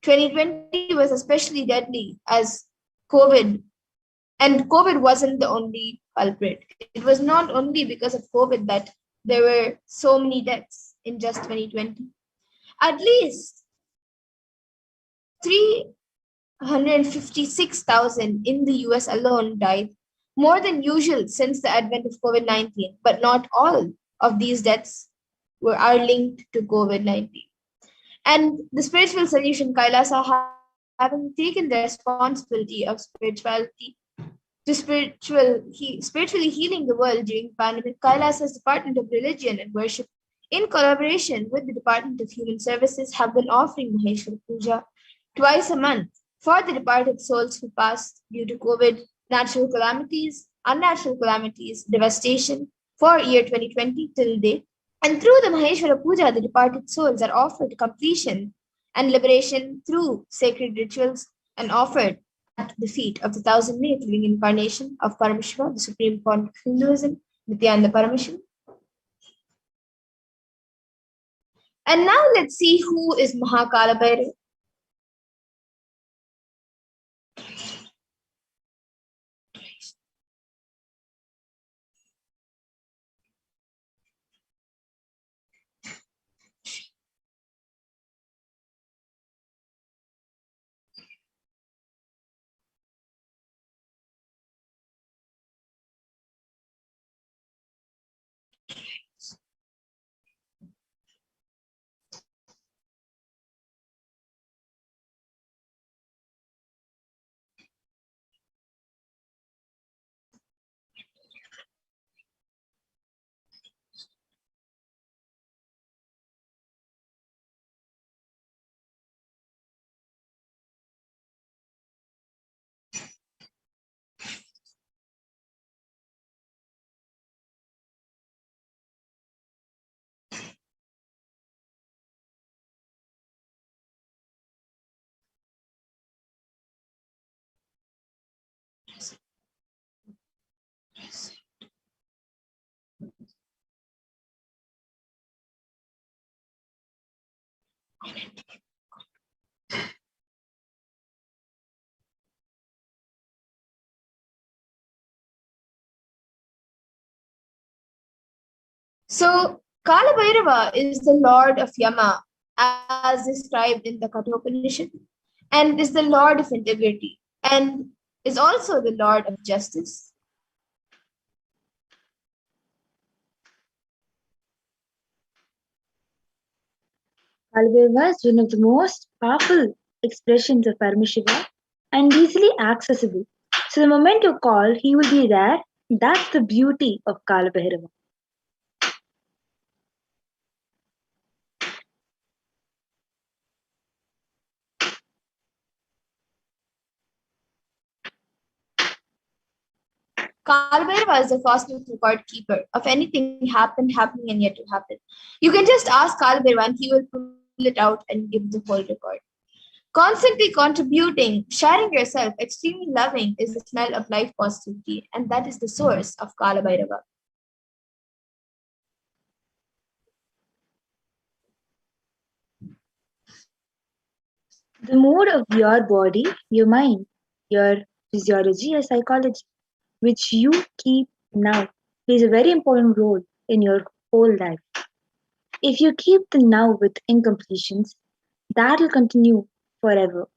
2020 was especially deadly as COVID, and COVID wasn't the only culprit. It was not only because of COVID that there were so many deaths in just 2020. At least 356,000 in the US alone died, more than usual since the advent of COVID-19, but not all of these deaths are linked to COVID-19. And the spiritual solution, Kailasa, having taken the responsibility of spirituality to spiritually healing the world during the pandemic, Kailasa's Department of Religion and Worship, in collaboration with the Department of Human Services, have been offering Maheshwara Puja twice a month for the departed souls who passed due to COVID, natural calamities, unnatural calamities, devastation for year 2020 till date. And through the Maheshwara Puja, the departed souls are offered completion and liberation through sacred rituals and offered at the feet of the 1,000th living incarnation of Paramashiva, the Supreme Point of Hinduism, Nityananda Paramashiva. And now let's see who is Mahakala Bhairava. So, Kala Bhairava is the Lord of Yama, as described in the Kathopanishad, and is the Lord of integrity, and is also the Lord of justice. Kalabhairava is one of the most powerful expressions of Paramashiva and easily accessible. So the moment you call, he will be there. That's the beauty of Kalabhairava. Kalbhairava is the cosmic record keeper of anything happening, and yet to happen. You can just ask Kalbhairava and he will pull it out and give the whole record. Constantly contributing, sharing yourself, extremely loving is the smell of life positivity, and that is the source of Kalabhairava. The mood of your body, your mind, your physiology, your psychology, which you keep now, plays a very important role in your whole life. If you keep the now with incompletions, that will continue forever.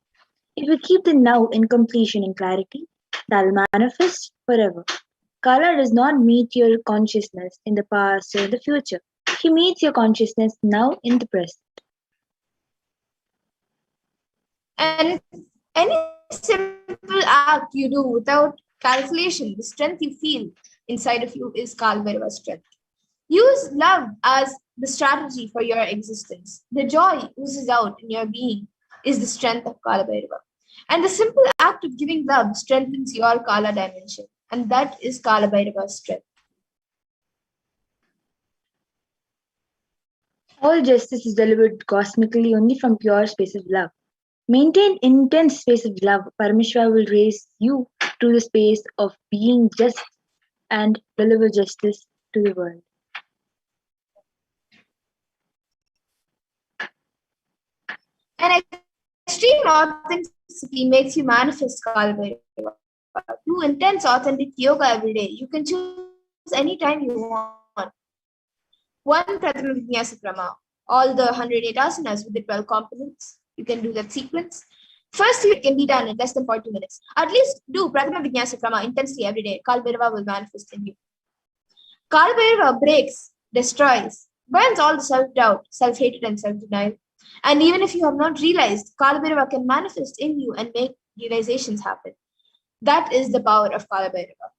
If you keep the now in completion and clarity, that will manifest forever. Color does not meet your consciousness in the past or in the future. He meets your consciousness now in the present. And any simple act you do without calculation, the strength you feel inside of you is Kalbhairava strength. Use love as the strategy for your existence. The joy oozes out in your being is the strength of Kalabhairava. And the simple act of giving love strengthens your Kala dimension. And that is Kalabhairava's strength. All justice is delivered cosmically only from pure space of love. Maintain intense space of love. Parameshwara will raise you to the space of being just and deliver justice to the world. And extreme authenticity makes you manifest Kalabhairava. Do intense authentic yoga every day. You can choose anytime you want. One Prathama Vinyasa Krama, all the 108 asanas with the 12 components. You can do that sequence. First, you can be done in less than 40 minutes. At least do Prathama Vinyasa Krama intensely every day. Kalbhairava will manifest in you. Kalbhairava breaks, destroys, burns all the self-doubt, self-hatred, and self-denial. And even if you have not realized, Kalbhairava can manifest in you and make realizations happen. That is the power of Kalabhairava.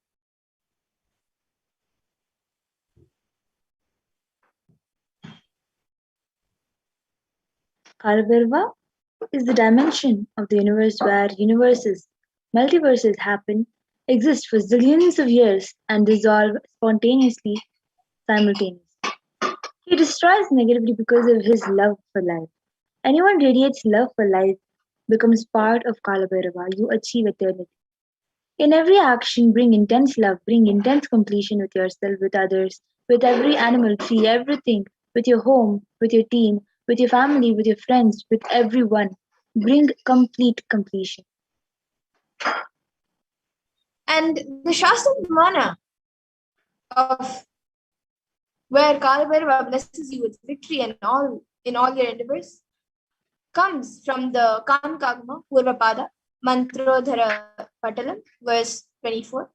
Kalabhairava is the dimension of the universe where universes, multiverses happen, exist for zillions of years, and dissolve spontaneously, simultaneously. He destroys negativity because of his love for life. Anyone radiates love for life becomes part of Kalabhairava. You achieve eternity. In every action, bring intense love, bring intense completion with yourself, with others, with every animal, tree, everything, with your home, with your team, with your family, with your friends, with everyone. Bring complete completion. And the Shastra Vimana of where Kalabhairava blesses you with victory and all your endeavors comes from the Kankagma Purvapada Mantrodhara Patalam, verse 24.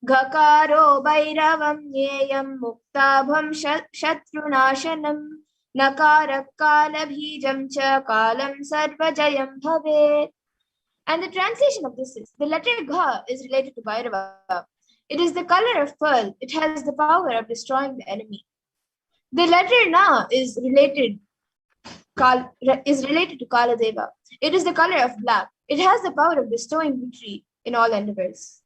Ghakaro Bhairavam Yeyam Muktabham Shatrunashanam Nakara Kalabhijam Cha Kalam Sarvajayam Bhavet. And the translation of this is the letter Gha is related to Bhairava. It is the color of pearl. It has the power of destroying the enemy. The letter Na is related to Kaladeva. It is the color of black. It has the power of bestowing victory in all endeavors.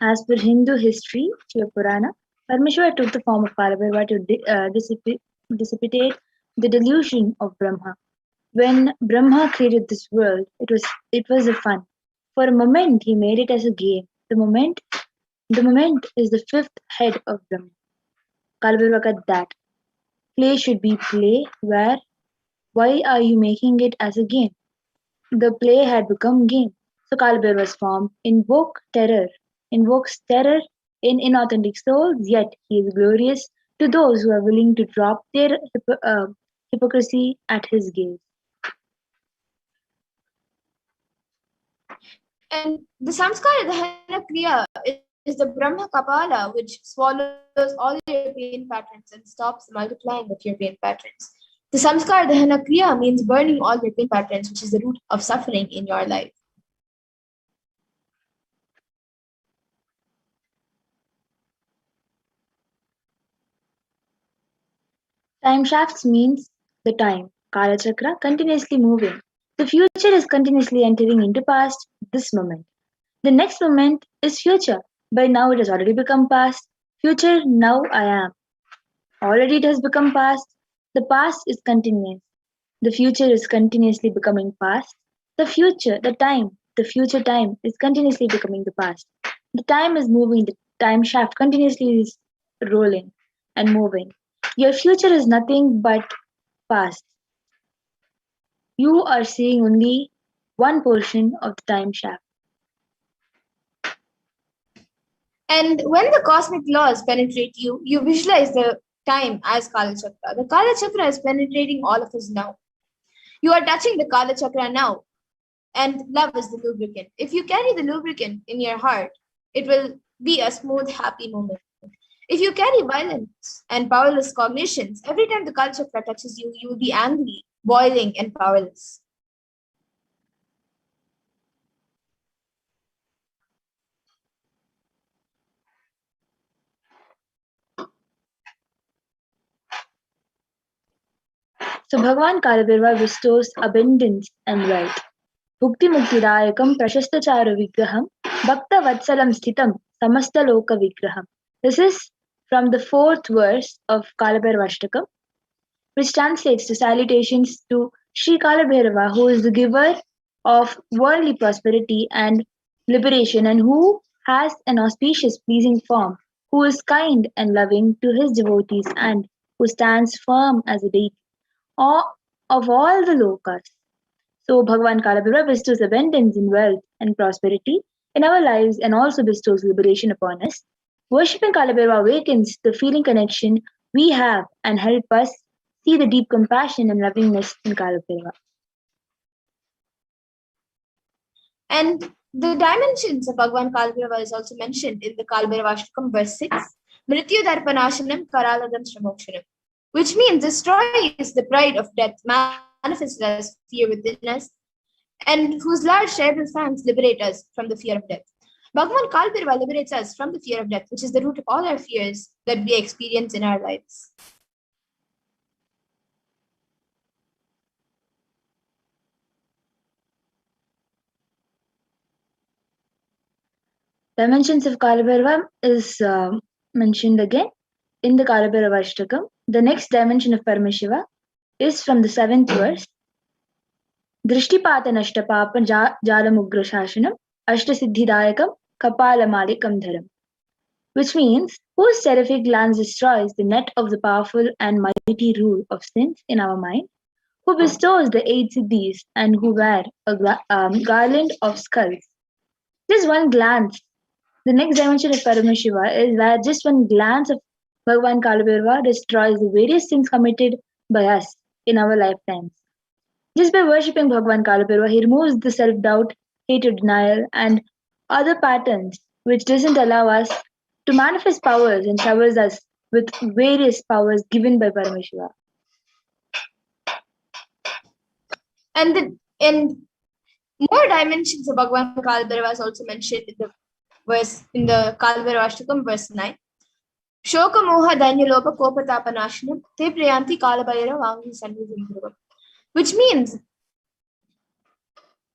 As per Hindu history, Shiva Purana, Parmeshwara took the form of Kalabhairava to dissipate the delusion of Brahma. When Brahma created this world, it was a fun. For a moment, he made it as a game. The moment is the fifth head of Brahma. Kalabhairava got that. Play should be play. Why are you making it as a game? The play had become game. So Kalabhairava's form invokes terror in inauthentic souls, yet he is glorious to those who are willing to drop their hypocrisy at his gaze. And the Samskara Dahana Kriya is the Brahma Kapala, which swallows all your pain patterns and stops the multiplying of your pain patterns. The Samskara Dahana Kriya means burning all your pain patterns, which is the root of suffering in your life. Time shafts means the time, Kala Chakra, continuously moving. The future is continuously entering into past, this moment. The next moment is future. By now it has already become past. Future, now I am. Already it has become past. The past is continuous. The future is continuously becoming past. The future time is continuously becoming the past. The time is moving, the time shaft continuously is rolling and moving. Your future is nothing but past. You are seeing only one portion of the time shaft. And when the cosmic laws penetrate you, you visualize the time as Kala Chakra. The Kala Chakra is penetrating all of us now. You are touching the Kala Chakra now, and love is the lubricant. If you carry the lubricant in your heart, it will be a smooth, happy moment. If you carry violence and powerless cognitions, every time the Kala Chakra touches you, you will be angry, boiling, and powerless. So Bhagavan Kalabhirva bestows abundance and wealth. Bhukti Muktidayakam Prashastachara Vigraham Bhakta Vatsalam Sthitam Samasta Loka Vigraham. This is from the fourth verse of Kalabhairvashtakam, which translates to salutations to Sri Kalabhairava, who is the giver of worldly prosperity and liberation, and who has an auspicious, pleasing form, who is kind and loving to his devotees, and who stands firm as a deity of all the lokas. So Bhagavan Kalabhairava bestows abundance in wealth and prosperity in our lives and also bestows liberation upon us. Worshipping Kalabhairava awakens the feeling connection we have and help us see the deep compassion and lovingness in Kalabhairava. And the dimensions of Bhagavan Kalabhairava is also mentioned in the Kalabhairvashtakam verse 6, Mrityu Darpanashanam Karaladam Shramokshanam, which means destroys the pride of death manifested as fear within us, and whose large cerebral fangs liberate us from the fear of death. Bhagavan Kalabhairava liberates us from the fear of death, which is the root of all our fears that we experience in our lives. Dimensions of Kalabhairava is mentioned again in the Kalabhairvashtakam. The next dimension of Paramashiva is from the 7th verse. Drishtipata Nashtapapa Jalamugra Shashanam Ashtasiddhidayakam Kapalamalikam Dharam, which means whose terrific glance destroys the net of the powerful and mighty rule of sins in our mind, who bestows the 8 siddhis and who wear a garland of skulls. Just one glance. The next dimension of Paramashiva is where just one glance of Bhagavan Kalabhairava destroys the various sins committed by us in our lifetimes. Just by worshipping Bhagavan Kalabhairava, he removes the self-doubt, hatred, denial, and other patterns which doesn't allow us to manifest powers and showers us with various powers given by Paramashiva. And more dimensions of Bhagavan Kalabhairava is also mentioned in the Kalabhairvashtakam verse 9. Shoka moha danyalopa kopatapanashanam te priyanti Kalabhairava vangi sannidham, which means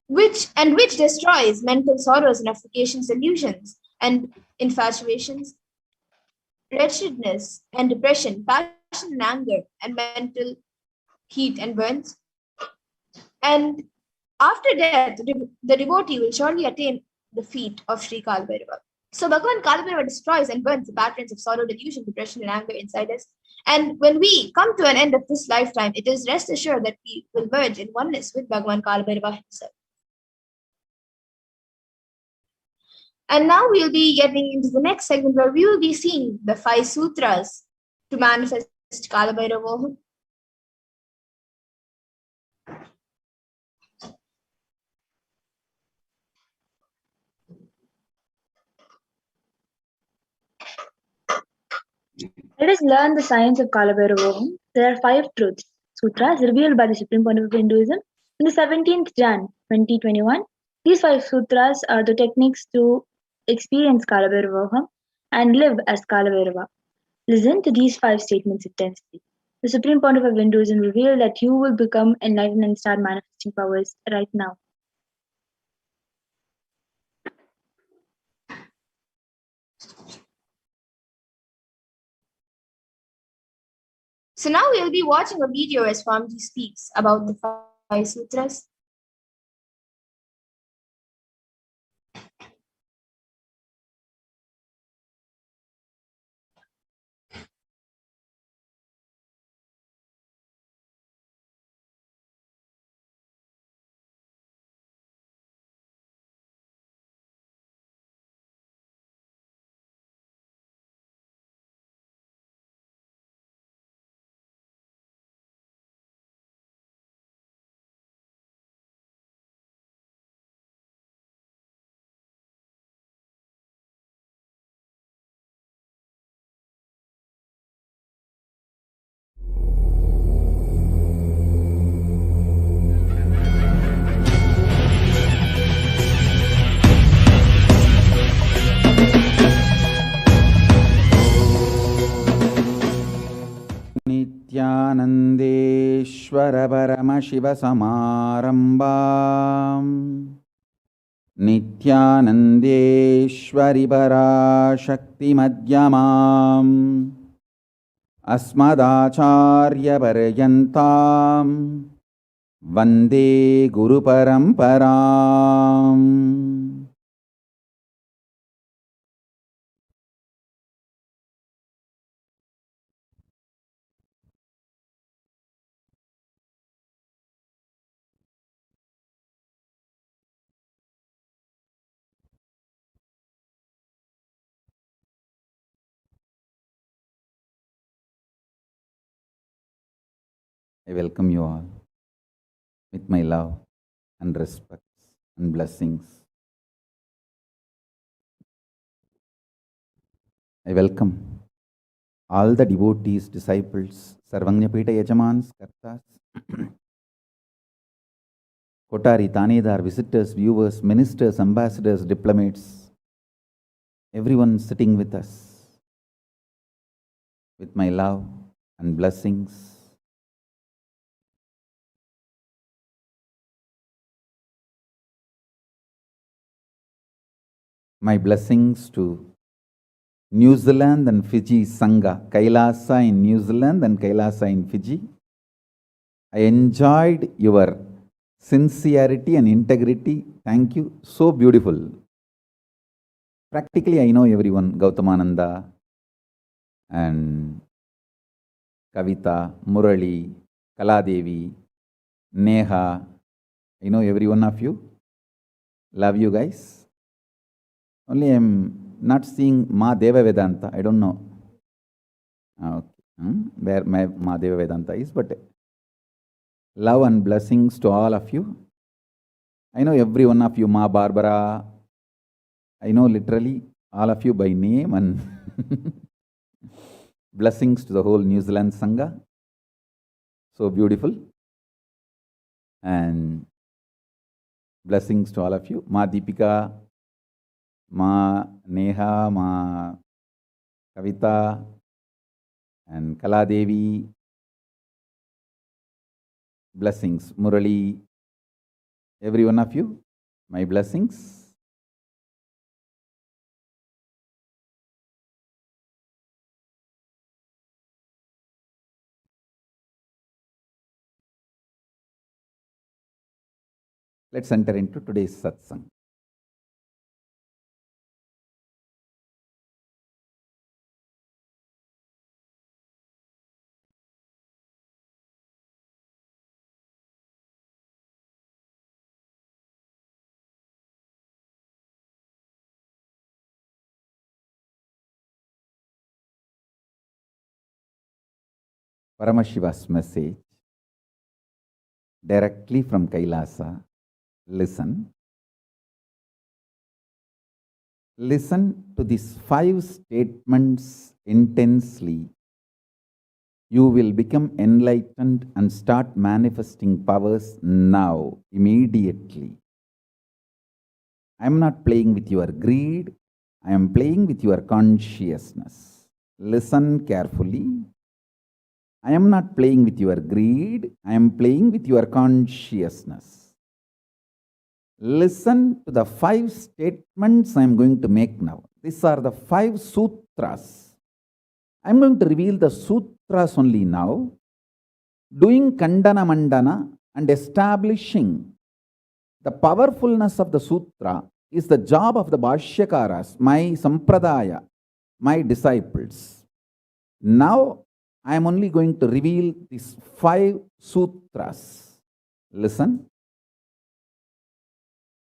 which destroys mental sorrows and afflictions, illusions and infatuations, wretchedness and depression, passion and anger, and mental heat and burns. And after death, the devotee will surely attain the feet of Sri Kalabhairava. So Bhagavan Kalabhairava destroys and burns the patterns of sorrow, delusion, depression, and anger inside us. And when we come to an end of this lifetime, it is rest assured that we will merge in oneness with Bhagavan Kalabhairava himself. And now we'll be getting into the next segment where we will be seeing the 5 sutras to manifest Kalabhairavoham. Let us learn the science of Kalabhairavoham. There are 5 truths, sutras revealed by the Supreme Point of Hinduism in the 17th Jan 2021. These 5 sutras are the techniques to experience Kalabhairavoham and live as Kalabhairava. Listen to these 5 statements intensely. The supreme point of Hinduism reveal that you will become enlightened and start manifesting powers right now. So now we'll be watching a video as Swamiji speaks about the five sutras. नित्यानन्देश्वर परमशिवसमारम्भाम् नित्यानन्देश्वरि पराशक्तिमध्यमाम् अस्मदाचार्यपर्यन्ताम् वन्दे गुरुपरम्पराम्. I welcome you all with my love and respect and blessings. I welcome all the devotees, disciples, Sarvanyapita Yajamans, Kartas, Kotari, Tanedar, visitors, viewers, ministers, ambassadors, diplomats, everyone sitting with us with my love and blessings. My blessings to New Zealand and Fiji Sangha, Kailasa in New Zealand and Kailasa in Fiji. I enjoyed your sincerity and integrity. Thank you. So beautiful. Practically, I know everyone. Gautamananda and Kavita, Murali, Kaladevi, Neha. I know every one of you. Love you guys. Only I'm not seeing Ma Deva Vedanta. I don't know where my Ma Deva Vedanta is, but love and blessings to all of you. I know every one of you, Ma Barbara. I know literally all of you by name, and blessings to the whole New Zealand Sangha. So beautiful. And blessings to all of you. Ma Deepika, Ma Neha, Ma Kavita, and Kaladevi. Blessings. Murali, every one of you, my blessings. Let's enter into today's satsang. Paramashiva's message directly from Kailasa. Listen. Listen to these 5 statements intensely. You will become enlightened and start manifesting powers now, immediately. I am not playing with your greed. I am playing with your consciousness. Listen carefully. I am not playing with your greed, I am playing with your consciousness. Listen to the 5 statements I am going to make now. These are the 5 sutras. I am going to reveal the sutras only now, doing Kandana Mandana and establishing the powerfulness of the sutra is the job of the Bhashyakaras, my Sampradaya, my disciples. Now, I am only going to reveal these 5 sutras. Listen.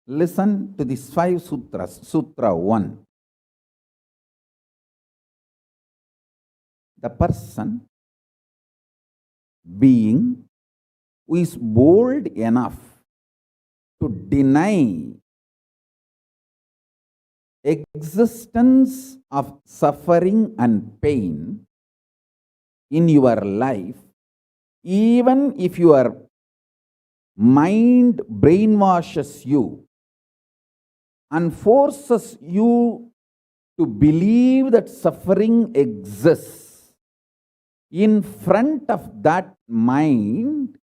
Listen to these 5 sutras. Sutra 1. The person, being, who is bold enough to deny existence of suffering and pain in your life, even if your mind brainwashes you and forces you to believe that suffering exists, in front of that mind,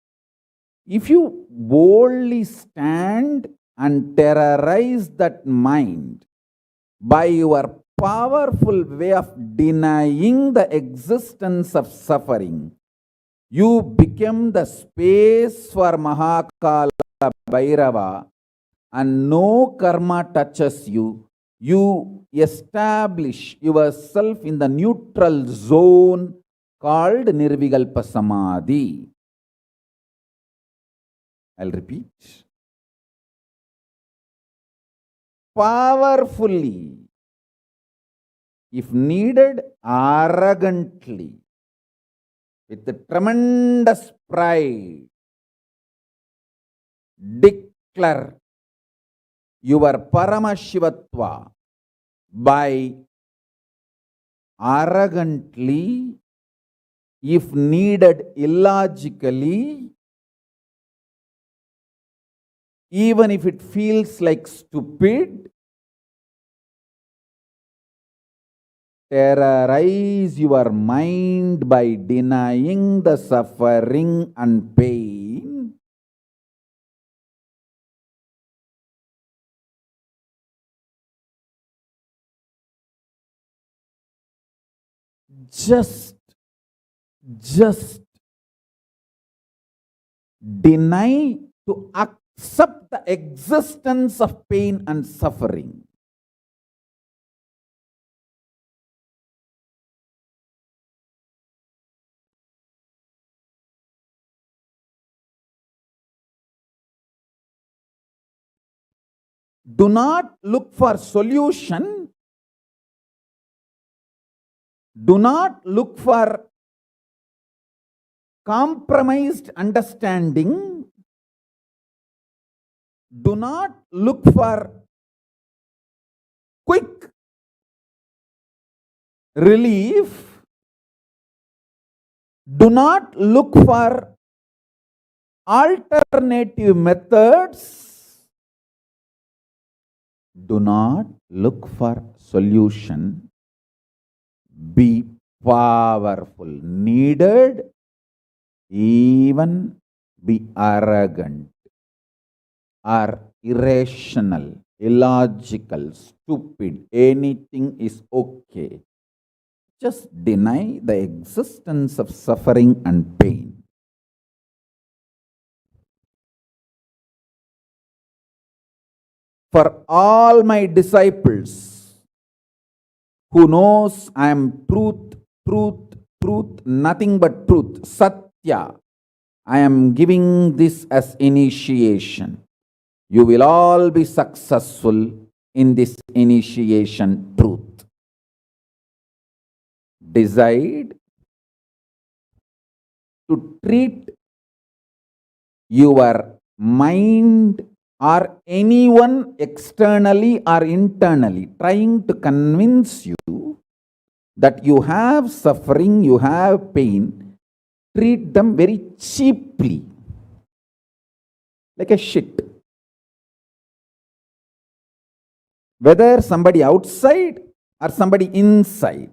if you boldly stand and terrorize that mind by your powerful way of denying the existence of suffering, you become the space for Mahakala Bhairava and no karma touches you. You establish yourself in the neutral zone called Nirvikalpa Samadhi. I'll repeat. Powerfully, if needed, arrogantly, with the tremendous pride, declare your Paramashivatva by arrogantly, if needed, illogically, even if it feels like stupid, terrorize your mind by denying the suffering and pain. Just deny to accept the existence of pain and suffering. Do not look for solution. Do not look for compromised understanding. Do not look for quick relief. Do not look for alternative methods. Do not look for solution. Be powerful. Needed, even be arrogant or irrational, illogical, stupid. Anything is okay. Just deny the existence of suffering and pain. For all my disciples who knows I am truth, nothing but truth, Satya, I am giving this as initiation. You will all be successful in this initiation truth. Decide to treat your mind or anyone externally or internally trying to convince you that you have suffering, you have pain, treat them very cheaply, like a shit. Whether somebody outside or somebody inside.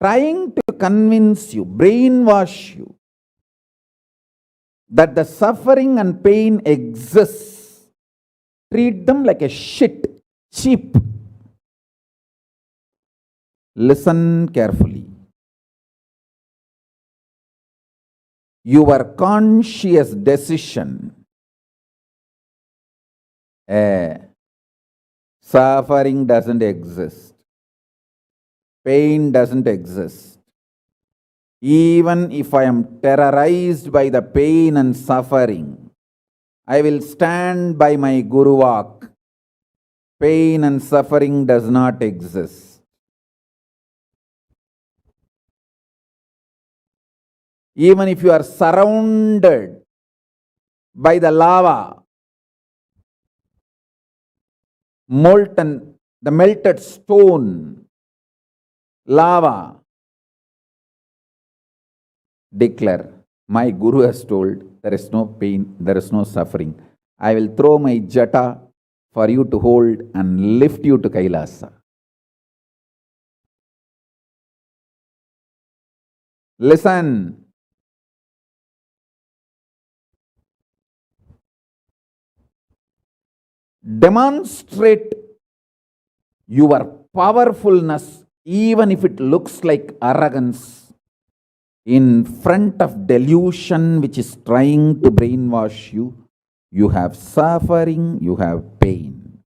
trying to convince you, brainwash you, that the suffering and pain exists. Treat them like a shit, cheap. Listen carefully. Your conscious decision, suffering doesn't exist, pain doesn't exist. Even if I am terrorized by the pain and suffering, I will stand by my Guru Vak. Pain and suffering does not exist. Even if you are surrounded by the lava, molten, the melted stone, lava, declare, my Guru has told, there is no pain, there is no suffering. I will throw my jata for you to hold and lift you to Kailasa. Listen. Demonstrate your powerfulness, even if it looks like arrogance, in front of delusion which is trying to brainwash you. You have suffering, you have pain.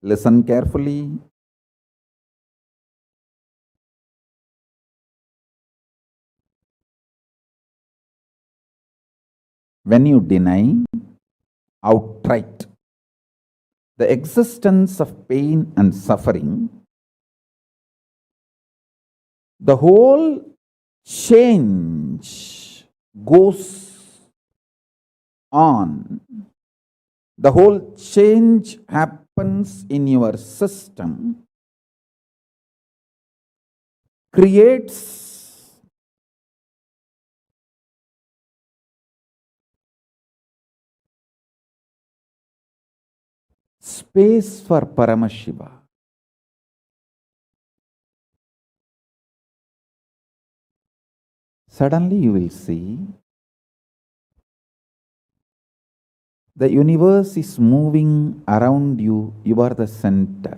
Listen carefully. When you deny outright the existence of pain and suffering, the whole change goes on. The whole change happens in your system, creates space for Paramashiva. Suddenly you will see the universe is moving around you. You are the center.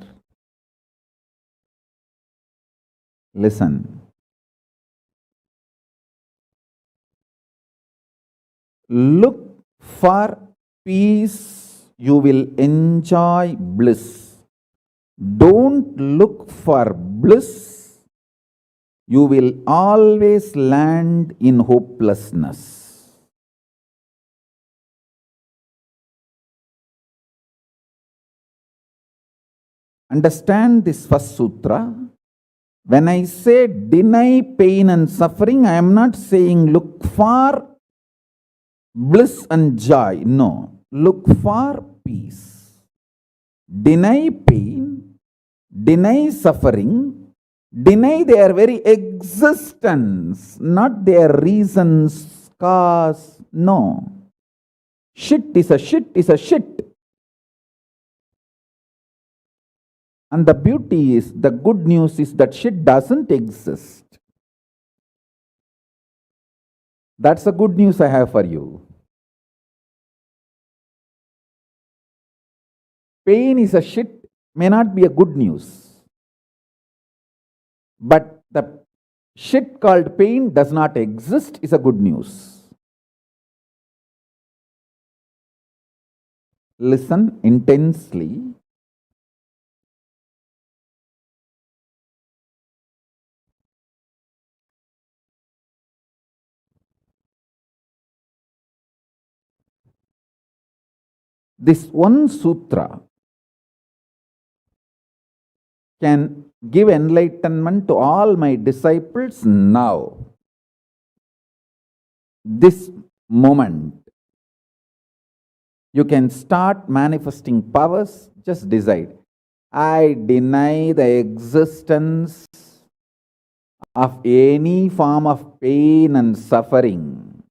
Listen. Look for peace, you will enjoy bliss. Don't look for bliss, you will always land in hopelessness. Understand this first sutra. When I say deny pain and suffering, I am not saying look for bliss and joy. No, look for peace. Deny pain, deny suffering, deny their very existence, not their reasons, cause. No. Shit is a shit is a shit. And the beauty is, the good news is that shit doesn't exist. That's the good news I have for you. Pain is a shit may not be a good news. But the shit called pain does not exist is a good news. Listen intensely. This one sutra can give enlightenment to all my disciples now. This moment. You can start manifesting powers. Just decide. I deny the existence of any form of pain and suffering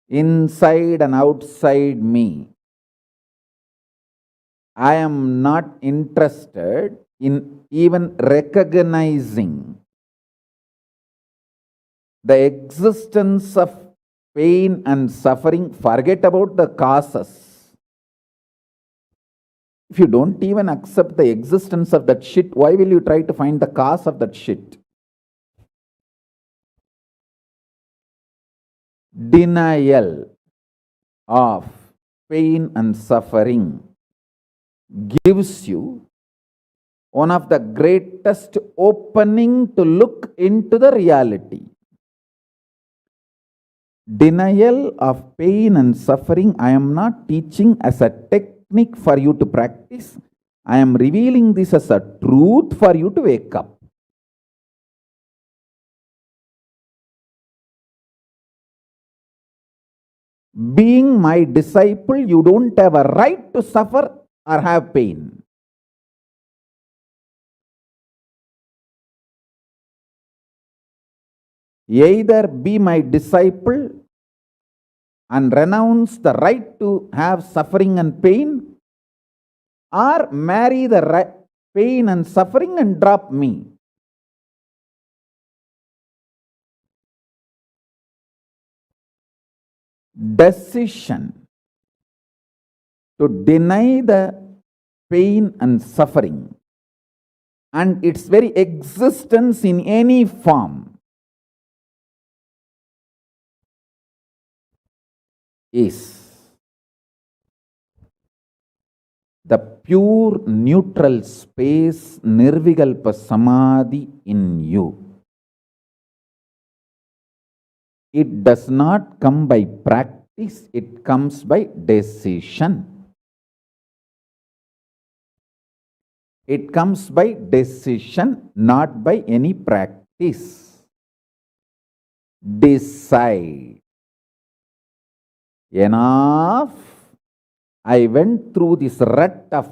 inside and outside me. I am not interested in even recognizing the existence of pain and suffering, forget about the causes. If you don't even accept the existence of that shit, why will you try to find the cause of that shit? Denial of pain and suffering gives you one of the greatest opening to look into the reality. Denial of pain and suffering, I am not teaching as a technique for you to practice. I am revealing this as a truth for you to wake up. Being my disciple, you don't have a right to suffer or have pain. Either be my disciple and renounce the right to have suffering and pain, or marry the pain and suffering and drop me. Decision to deny the pain and suffering and its very existence in any form is the pure neutral space, Nirvikalpa Samadhi in you. It does not come by practice, it comes by decision. It comes by decision, not by any practice. Decide. Enough. I went through this rut of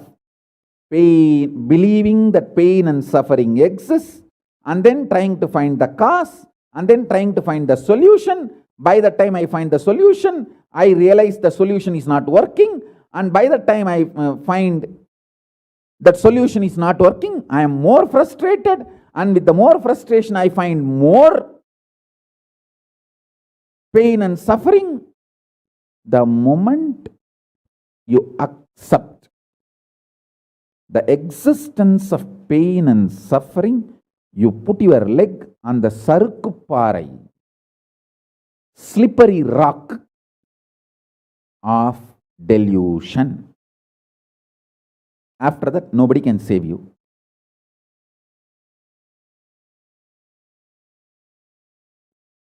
pain, believing that pain and suffering exist, and then trying to find the cause, and then trying to find the solution. By the time I find the solution, I realize the solution is not working, and by the time I find that solution is not working, I am more frustrated, and with the more frustration, I find more pain and suffering. The moment you accept the existence of pain and suffering, you put your leg on the sarukupparai, slippery rock of delusion. After that, nobody can save you.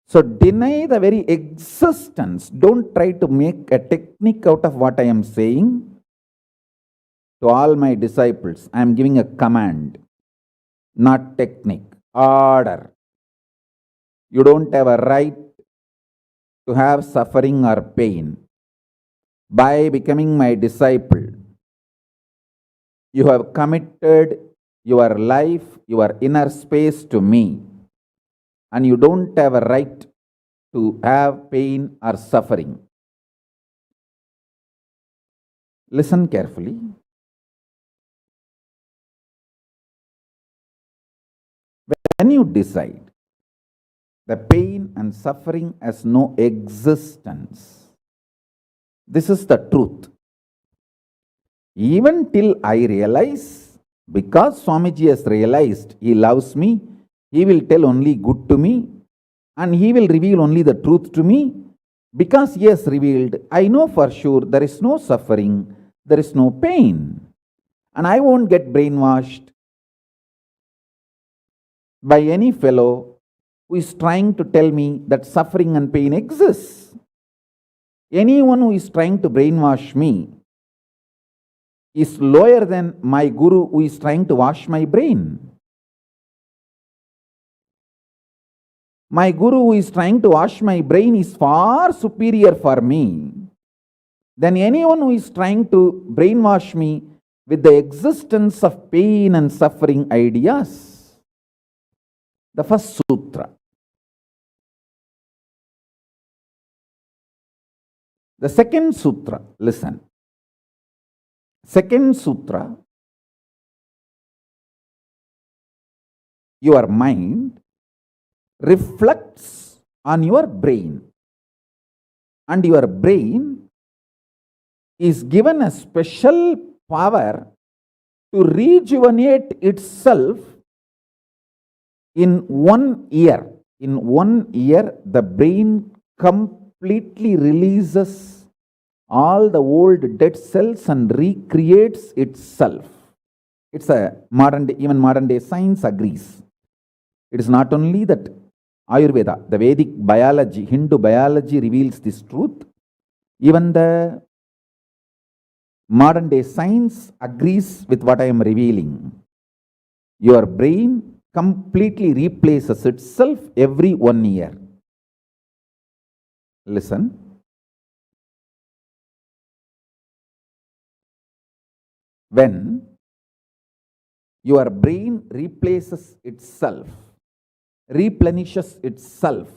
So deny the very existence. Don't try to make a technique out of what I am saying. To all my disciples, I am giving a command, not technique, order. You don't have a right to have suffering or pain. By becoming my disciple, you have committed your life, your inner space to me, and you don't have a right to have pain or suffering. Listen carefully. When you decide the pain and suffering has no existence, this is the truth. Even till I realize, because Swamiji has realized he loves me, he will tell only good to me, and he will reveal only the truth to me. Because he has revealed, I know for sure there is no suffering, there is no pain, and I won't get brainwashed by any fellow who is trying to tell me that suffering and pain exists. Anyone who is trying to brainwash me is lower than my guru who is trying to wash my brain. My guru who is trying to wash my brain is far superior for me than anyone who is trying to brainwash me with the existence of pain and suffering ideas. The first sutra. The second sutra, listen. Second sutra your mind reflects on your brain, and your brain is given a special power to rejuvenate itself in 1 year. In 1 year, the brain completely releases all the old dead cells and recreates itself. It's a even modern day science agrees. It is not only that Ayurveda, the Vedic biology, Hindu biology reveals this truth. Even the modern day science agrees with what I am revealing. Your brain completely replaces itself every 1 year. Listen. When your brain replaces itself, replenishes itself,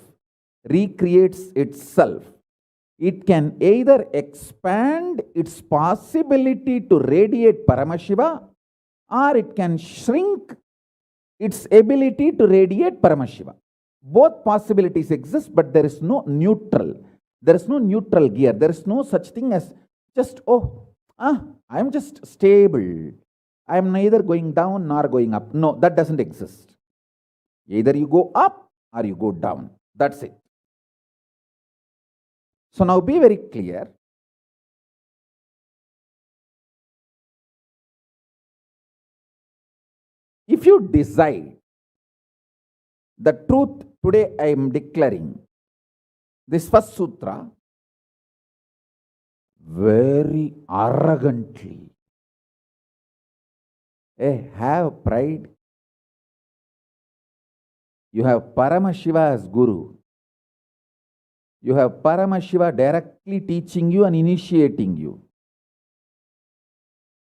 recreates itself, it can either expand its possibility to radiate Paramashiva, or it can shrink its ability to radiate Paramashiva. Both possibilities exist, but there is no neutral. There is no neutral gear. There is no such thing as just, I am just stable. I am neither going down nor going up. No, that doesn't exist. Either you go up or you go down. That's it. So now be very clear. If you decide the truth today I am declaring, this first sutra, very arrogantly, have pride. You have Paramashiva as Guru. You have Paramashiva directly teaching you and initiating you.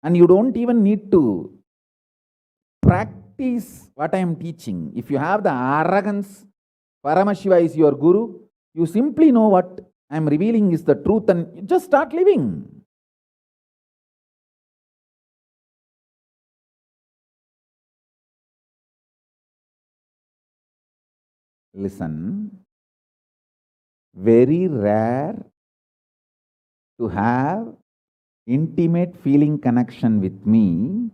And you don't even need to practice what I am teaching. If you have the arrogance, Paramashiva is your Guru, you simply know what I am revealing is the truth and you just start living. Listen, very rare to have intimate feeling connection with me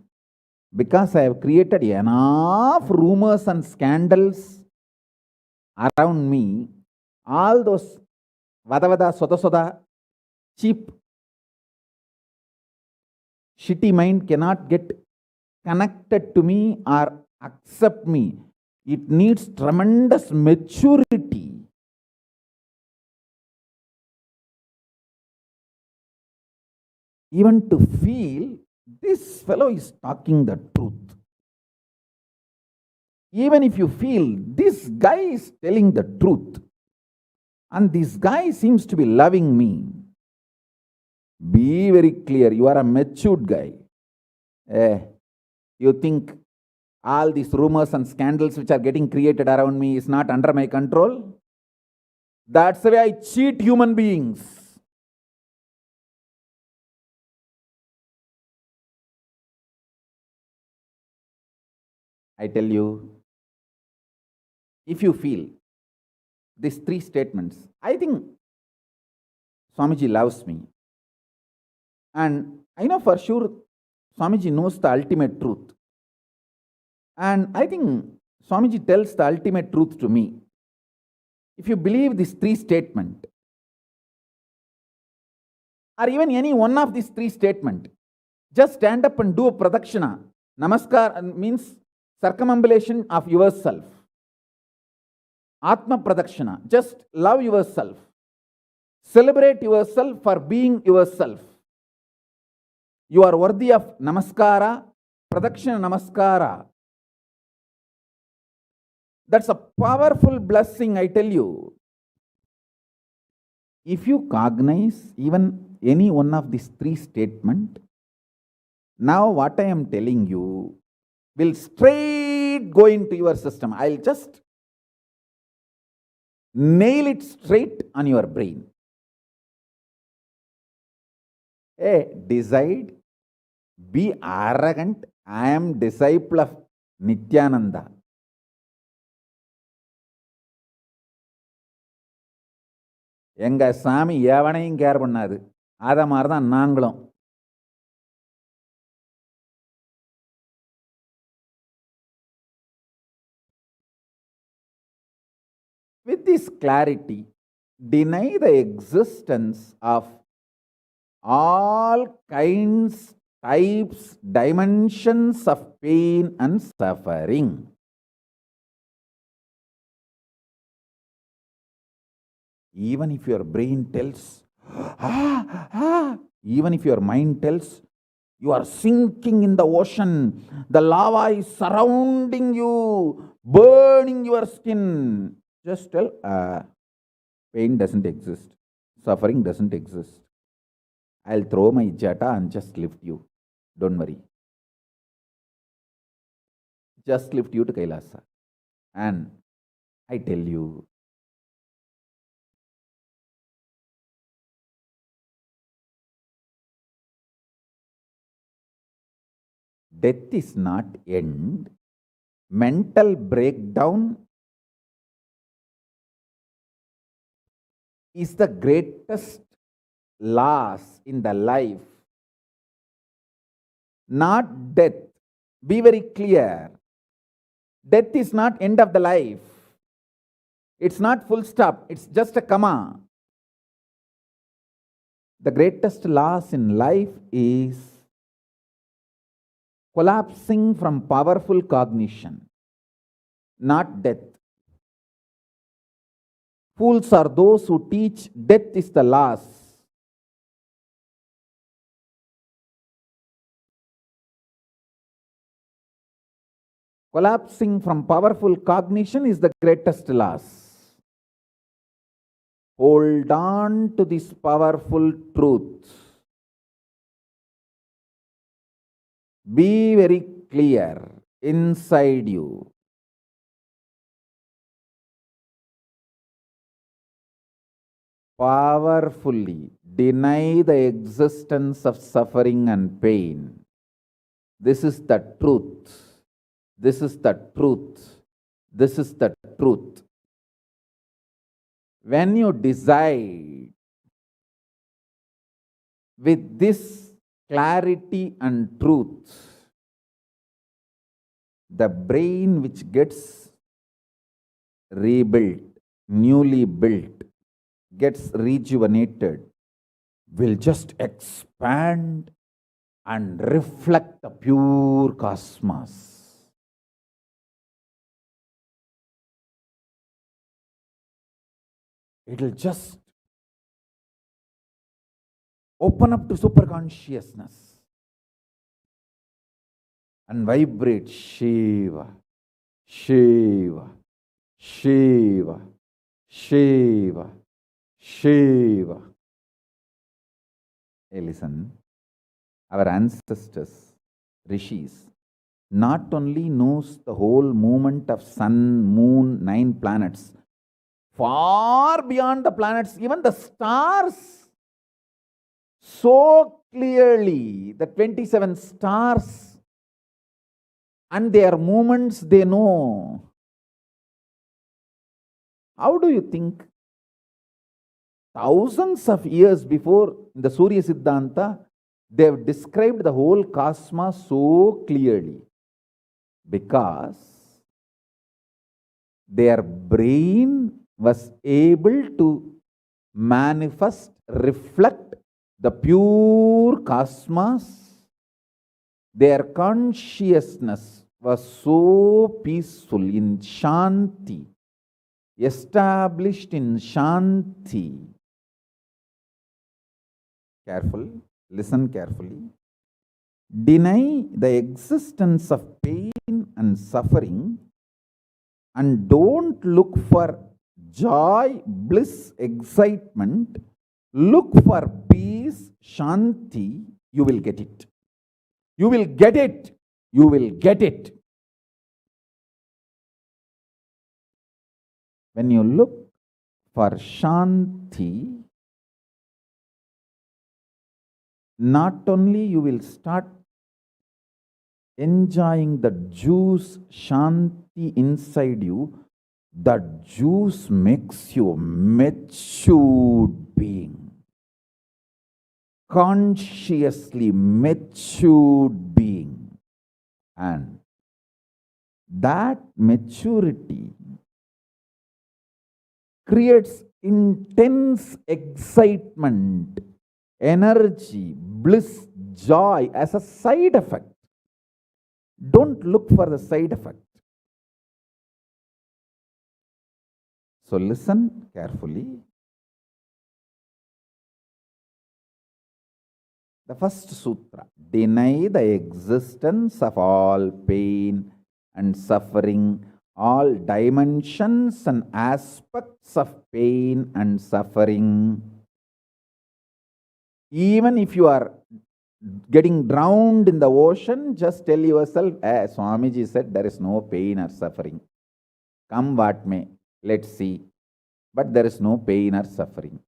because I have created enough rumors and scandals around me. All those vada soda cheap, shitty mind cannot get connected to me or accept me. It needs tremendous maturity. Even to feel this fellow is talking the truth. Even if you feel this guy is telling the truth and this guy seems to be loving me, be very clear, you are a matured guy. You think all these rumors and scandals which are getting created around me is not under my control? That's the way I cheat human beings. I tell you, if you feel these 3 statements, I think Swamiji loves me. And I know for sure Swamiji knows the ultimate truth. And I think Swamiji tells the ultimate truth to me. If you believe these 3 statements, or even any one of these 3 statements, just stand up and do a pradakshina. Namaskar means circumambulation of yourself. Atma pradakshina, just love yourself. Celebrate yourself for being yourself. You are worthy of namaskara, pradakshina namaskara. That's a powerful blessing, I tell you. If you cognize even any one of these 3 statements, now what I am telling you will straight go into your system. I'll just nail it straight on your brain. Decide, be arrogant. I am disciple of Nityananda. எங்கள் சாமி எவனையும் care பண்ணாது. அதை மாதிரி தான் நாங்களும். With this clarity, deny the existence of all kinds, types, dimensions of pain and suffering. Even if your brain tells, even if your mind tells, you are sinking in the ocean, the lava is surrounding you, burning your skin. Just tell, pain doesn't exist, suffering doesn't exist. I'll throw my jata and just lift you. Don't worry. Just lift you to Kailasa. And I tell you, death is not end. Mental breakdown is the greatest loss in the life, not death. Be very clear. Death is not end of the life. It's not full stop. It's just a comma. The greatest loss in life is collapsing from powerful cognition, not death. Fools are those who teach death is the loss. Collapsing from powerful cognition is the greatest loss. Hold on to this powerful truth. Be very clear inside you. Powerfully deny the existence of suffering and pain. This is the truth. This is the truth. This is the truth. When you decide with this clarity and truth, the brain which gets rebuilt, newly built, gets rejuvenated, will just expand and reflect the pure cosmos. It will just open up to superconsciousness and vibrate Shiva, Shiva, Shiva, Shiva, Shiva. Hey, listen, our ancestors, rishis, not only knows the whole movement of sun, moon, 9 planets, far beyond the planets, even the stars, so clearly, the 27 stars and their movements they know. How do you think? Thousands of years before in the Surya Siddhanta, they have described the whole cosmos so clearly because their brain was able to manifest, reflect the pure cosmos. Their consciousness was so peaceful in Shanti, established in Shanti. Careful, listen carefully. Deny the existence of pain and suffering and don't look for joy, bliss, excitement. Look for peace, Shanti. You will get it. You will get it. You will get it. When you look for Shanti, not only you will start enjoying the juice Shanti inside you, That juice makes you a matured being, consciously matured being. And that maturity creates intense excitement, energy, bliss, joy as a side effect. Don't look for the side effect. So listen carefully. The first sutra: deny the existence of all pain and suffering, all dimensions and aspects of pain and suffering. Even if you are getting drowned in the ocean, just tell yourself, Swamiji said there is no pain or suffering. Come what may, let's see. But there is no pain or suffering.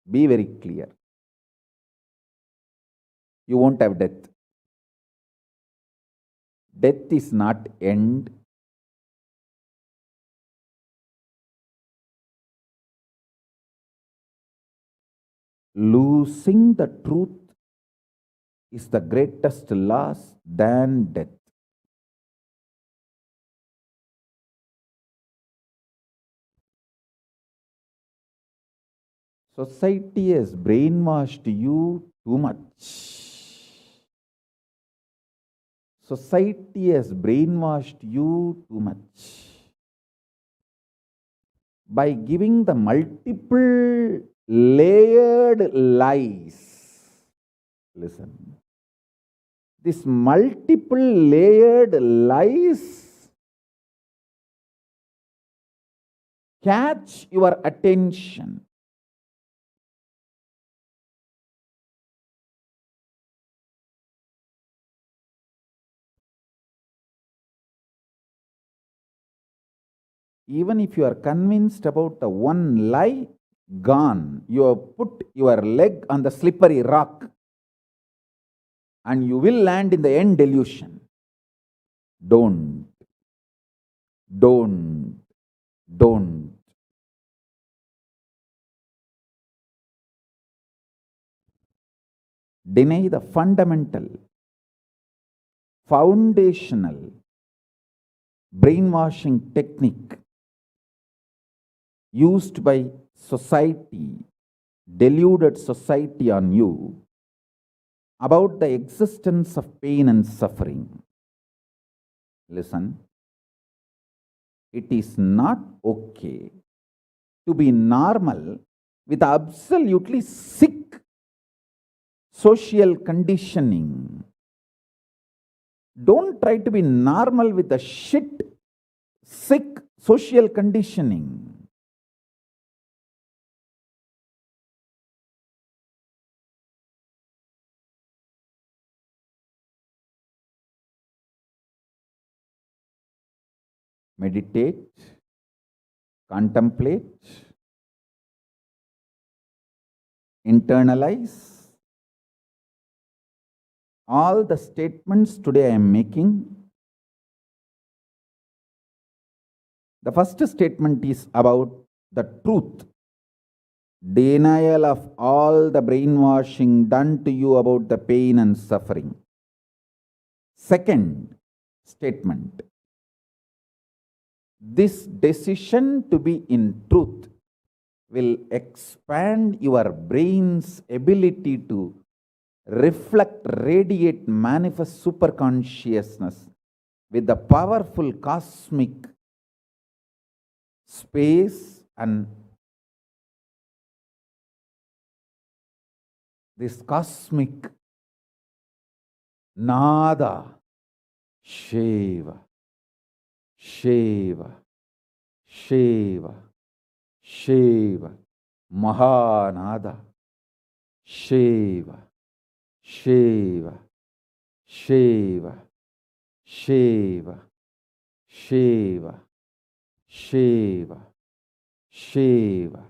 Be very clear. You won't have death. Death is not end. Losing the truth is the greatest loss than death. Society has brainwashed you too much. Society has brainwashed you too much by giving the multiple layered lies. Listen. This multiple layered lies catch your attention. Even if you are convinced about the one lie, gone. You have put your leg on the slippery rock and you will land in the end delusion. Don't. Deny the fundamental, foundational brainwashing technique used by society, deluded society on you about the existence of pain and suffering. Listen, it is not okay to be normal with absolutely sick social conditioning. Don't try to be normal with the shit, sick social conditioning. Meditate, contemplate, internalize all the statements today I am making. The first statement is about the truth. Denial of all the brainwashing done to you about the pain and suffering. Second statement: this decision to be in truth will expand your brain's ability to reflect, radiate, manifest superconsciousness with the powerful cosmic space and this cosmic nada, Shiva, Shiva, Shiva, Shiva, Mahanada, Shiva, Shiva, Shiva, Shiva, Shiva, Shiva, Shiva.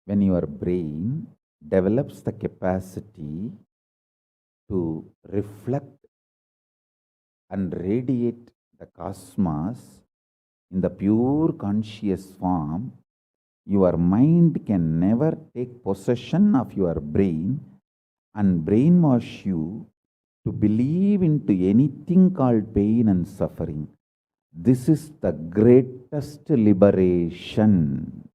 When your brain develops the capacity to reflect and radiate the cosmos in the pure conscious form, your mind can never take possession of your brain and brainwash you to believe into anything called pain and suffering. This is the greatest liberation.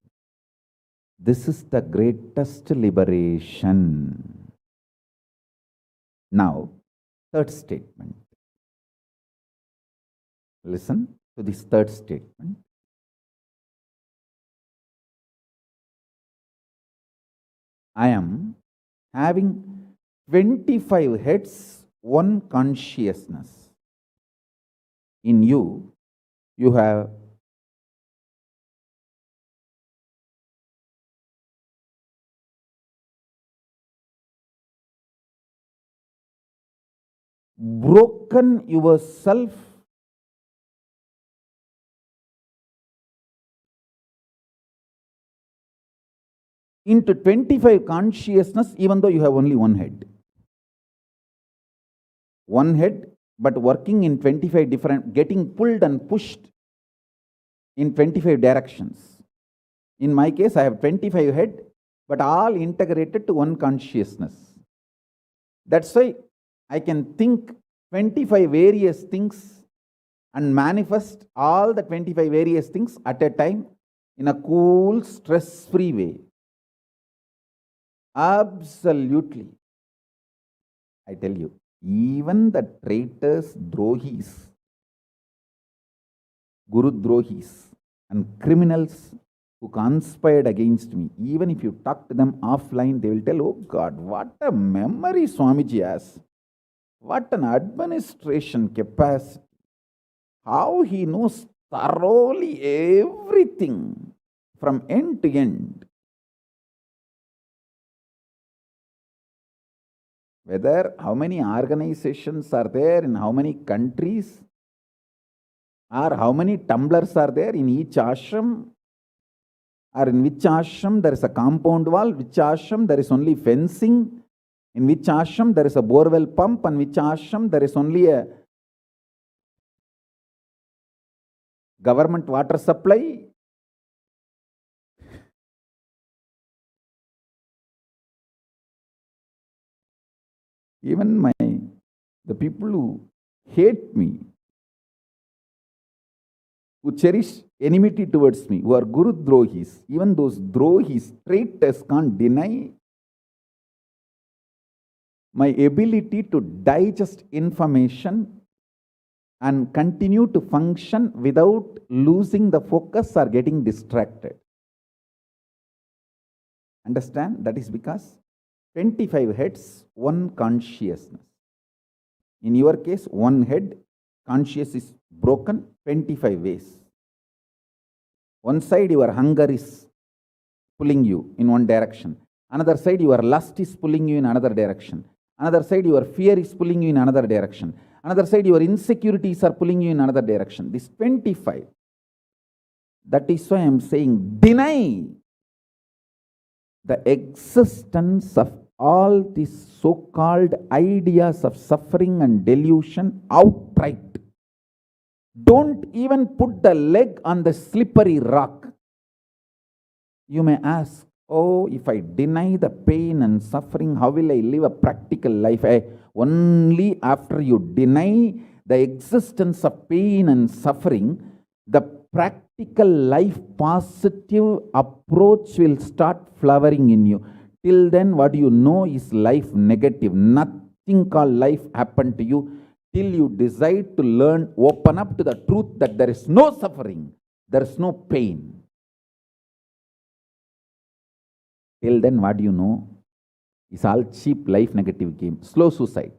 This is the greatest liberation. Now, third statement. Listen to this third statement. I am having 25 heads, one consciousness. In you, you have broken yourself into 25 consciousness, even though you have only one head. One head, but working in 25 different, getting pulled and pushed in 25 directions. In my case, I have 25 head, but all integrated to one consciousness. That's why I can think 25 various things and manifest all the 25 various things at a time in a cool, stress-free way. Absolutely. I tell you, even the traitors, drohis, guru drohis, and criminals who conspired against me, even if you talk to them offline, they will tell, oh God, what a memory Swamiji has. What an administration capacity. How he knows thoroughly everything from end to end. Whether how many organizations are there in how many countries, or how many tumblers are there in each ashram, or in which ashram there is a compound wall, which ashram there is only fencing, in which ashram there is a borewell pump, and which ashram there is only a government water supply. Even the people who hate me, who cherish enmity towards me, who are Guru Drohis, even those Drohis, traitors, can't deny my ability to digest information and continue to function without losing the focus or getting distracted. Understand? That is because 25 heads, one consciousness. In your case, one head, conscious is broken 25 ways. One side, your hunger is pulling you in one direction. Another side, your lust is pulling you in another direction. Another side, your fear is pulling you in another direction. Another side, your insecurities are pulling you in another direction. This 25. That is why I am saying, deny the existence of all these so-called ideas of suffering and delusion outright. Don't even put the leg on the slippery rock. You may ask, oh, if I deny the pain and suffering, how will I live a practical life? Only after you deny the existence of pain and suffering, the practical life positive approach will start flowering in you. Till then, what you know is life negative. Nothing called life happened to you till you decide to learn, open up to the truth that there is no suffering, there is no pain. Till then, what you know is all cheap life negative game, slow suicide.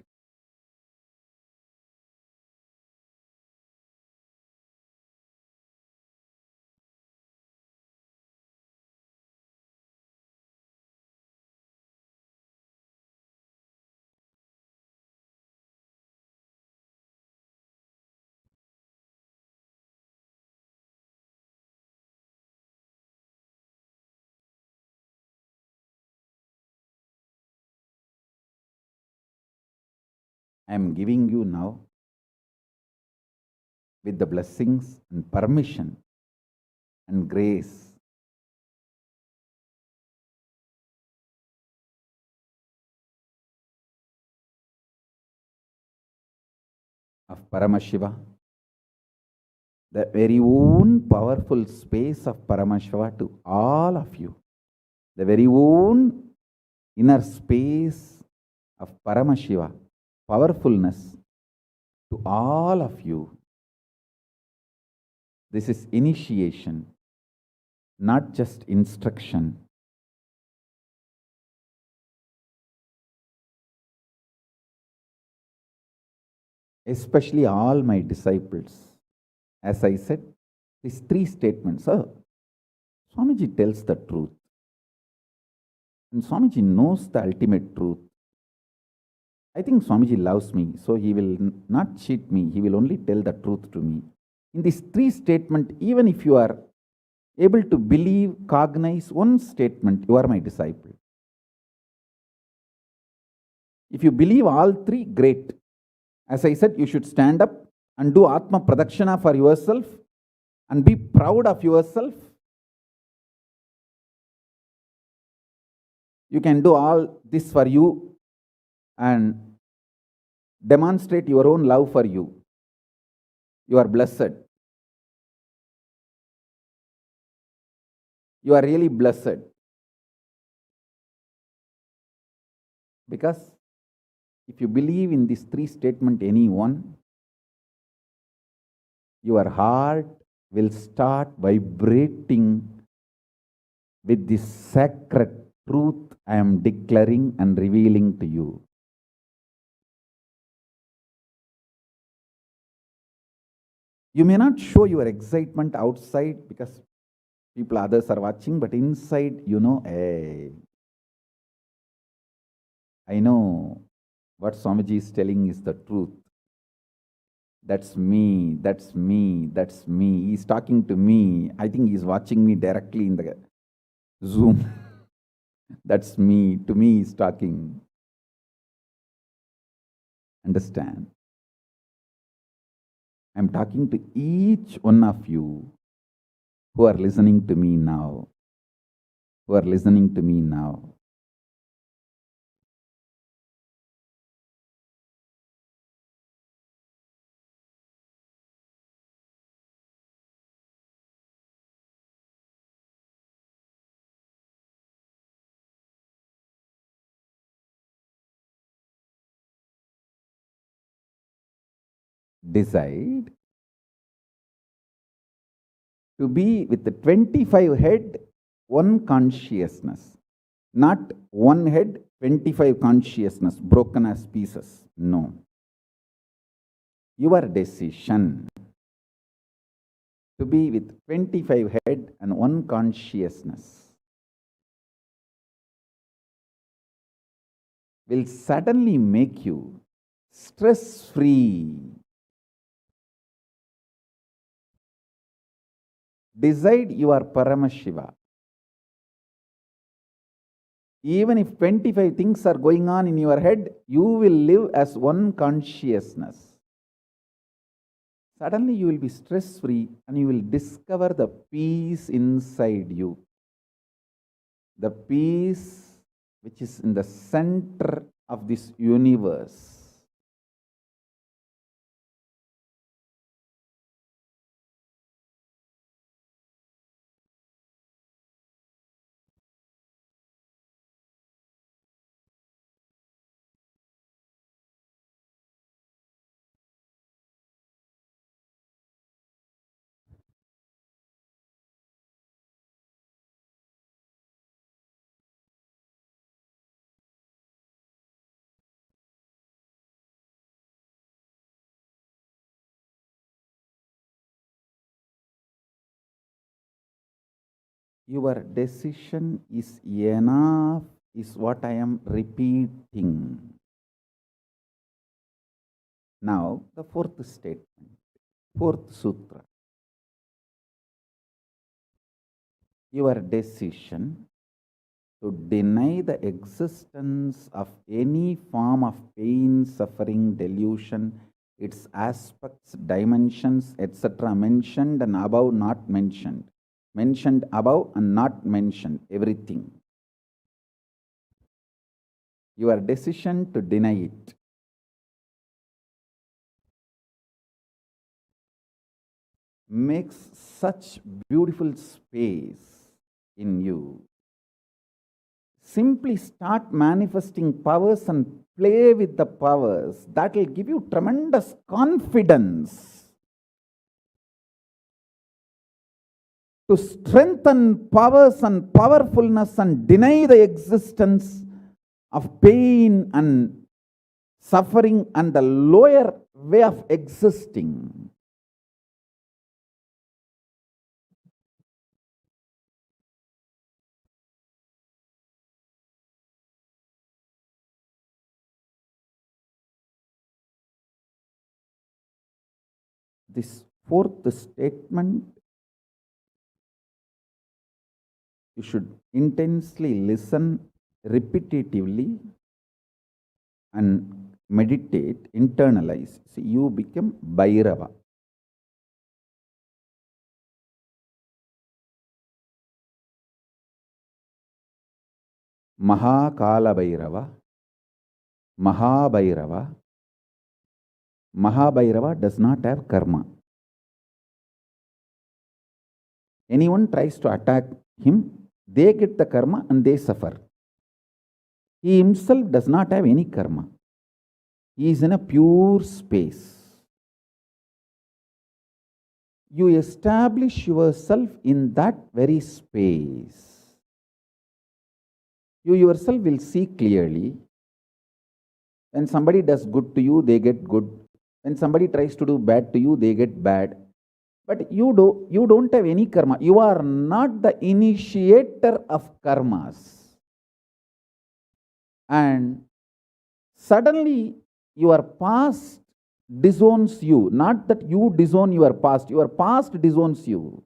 I am giving you now with the blessings and permission and grace of Paramashiva, the very own powerful space of Paramashiva to all of you, the very own inner space of Paramashiva, powerfulness to all of you. This is initiation, not just instruction. Especially all my disciples. As I said, these three statements. Swamiji tells the truth. And Swamiji knows the ultimate truth. I think Swamiji loves me, so he will not cheat me. He will only tell the truth to me. In these three statements, even if you are able to believe, cognize one statement, you are my disciple. If you believe all three, great. As I said, you should stand up and do Atma Pradakshina for yourself and be proud of yourself. You can do all this for you and demonstrate your own love for you. You are blessed. You are really blessed. Because if you believe in these three statements, any one, your heart will start vibrating with this sacred truth I am declaring and revealing to you. You may not show your excitement outside because others are watching, but inside, hey, I know what Swamiji is telling is the truth. That's me, that's me, that's me. He's talking to me. I think he's watching me directly in the Zoom. That's me. To me, he's talking. Understand? I'm talking to each one of you who are listening to me now. Who are listening to me now. Decide to be with the 25 head, one consciousness. Not one head, 25 consciousness, broken as pieces. No. Your decision to be with 25 head and one consciousness will suddenly make you stress-free. Decide you are Paramashiva. Even if 25 things are going on in your head, you will live as one consciousness. Suddenly you will be stress-free and you will discover the peace inside you. The peace which is in the center of this universe. Your decision is enough, is what I am repeating. Now, the fourth statement, fourth sutra. Your decision to deny the existence of any form of pain, suffering, delusion, its aspects, dimensions, etc. mentioned and above not mentioned. Mentioned above and not mentioned, everything. Your decision to deny it makes such beautiful space in you. Simply start manifesting powers and play with the powers. That will give you tremendous confidence to strengthen powers and powerfulness and deny the existence of pain and suffering and the lower way of existing. This fourth statement, you should intensely listen repetitively and meditate, internalize. See, you become Bhairava. Mahakala Bhairava, Mahabhairava. Mahabhairava does not have karma. Anyone tries to attack him, they get the karma and they suffer. He himself does not have any karma. He is in a pure space. You establish yourself in that very space. You yourself will see clearly. When somebody does good to you, they get good. When somebody tries to do bad to you, they get bad. But you don't have any karma. You are not the initiator of karmas. And suddenly your past disowns you. Not that you disown your past disowns you.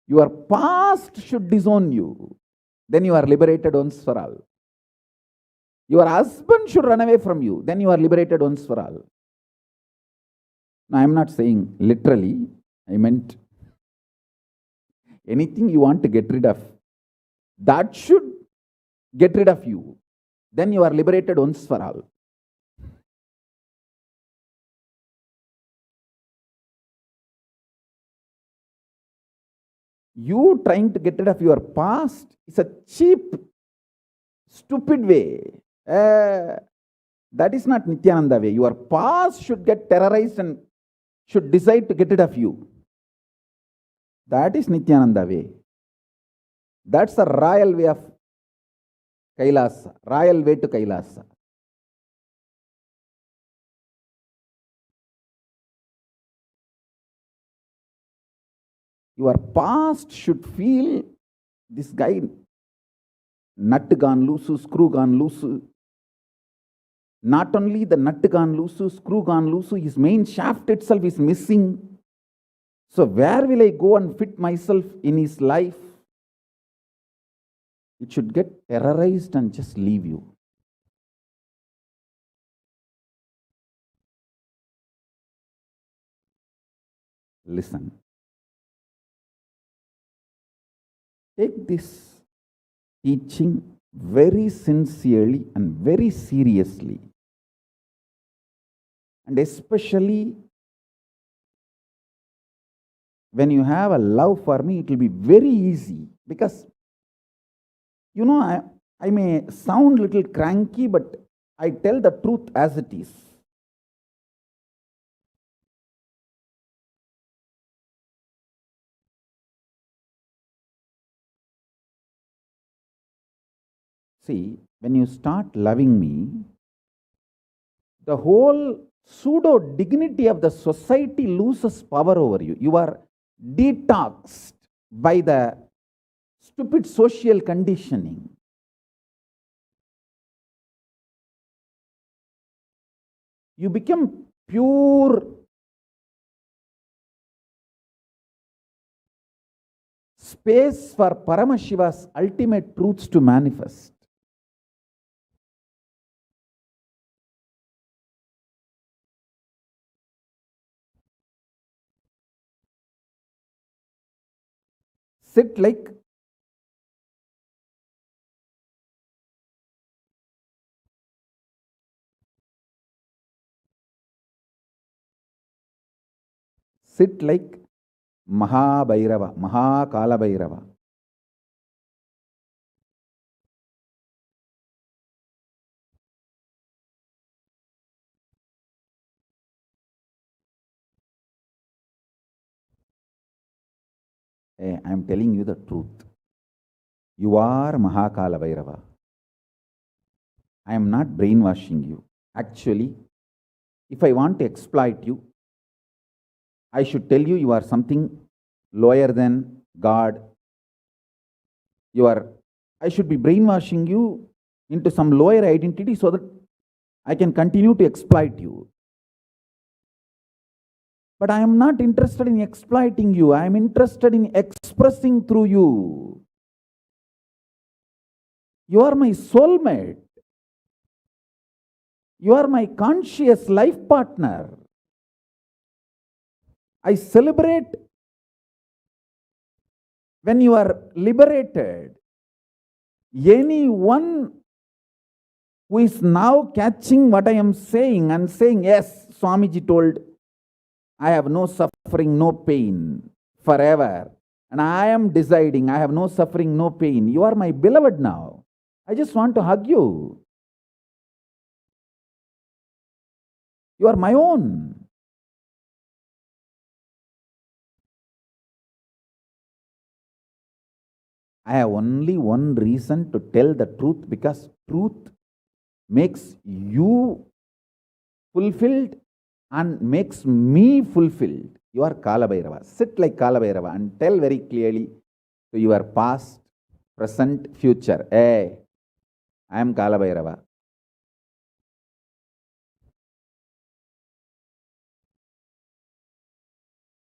Your past should disown you. Then you are liberated once for all. Your husband should run away from you. Then you are liberated once for all. Now, I am not saying literally. I meant anything you want to get rid of, that should get rid of you. Then you are liberated once for all. You trying to get rid of your past is a cheap, stupid way. That is not Nityananda way. Your past should get terrorized and should decide to get rid of you. That is Nityananda way. That's the royal way of Kailasa, royal way to Kailasa. Your past should feel this guy, nut gone loose, screw gone loose. Not only the nut gone loose, screw gone loose, his main shaft itself is missing. So where will I go and fit myself in his life? It should get terrorized and just leave you. Listen. Take this teaching very sincerely and very seriously. And especially when you have a love for me, it will be very easy. Because, you know, I may sound a little cranky, but I tell the truth as it is. See, when you start loving me, the whole pseudo dignity of the society loses power over you. You are detoxed by the stupid social conditioning. You become pure space for Paramashiva's ultimate truths to manifest. Sit like Mahabhairava, Mahakala Bhairava. Hey, I am telling you the truth. You are Mahakala Bhairava. I am not brainwashing you. Actually, if I want to exploit you, I should tell you you are something lower than God. I should be brainwashing you into some lower identity so that I can continue to exploit you. But I am not interested in exploiting you. I am interested in expressing through you. You are my soulmate. You are my conscious life partner. I celebrate when you are liberated. Anyone who is now catching what I am saying and saying, yes, Swamiji told, I have no suffering, no pain forever. And I am deciding I have no suffering, no pain. You are my beloved now. I just want to hug you. You are my own. I have only one reason to tell the truth, because truth makes you fulfilled and makes me fulfilled. You are Kala Bhairava. Sit like Kala Bhairava and tell very clearly to your past, present, future. Hey, I am Kala Bhairava.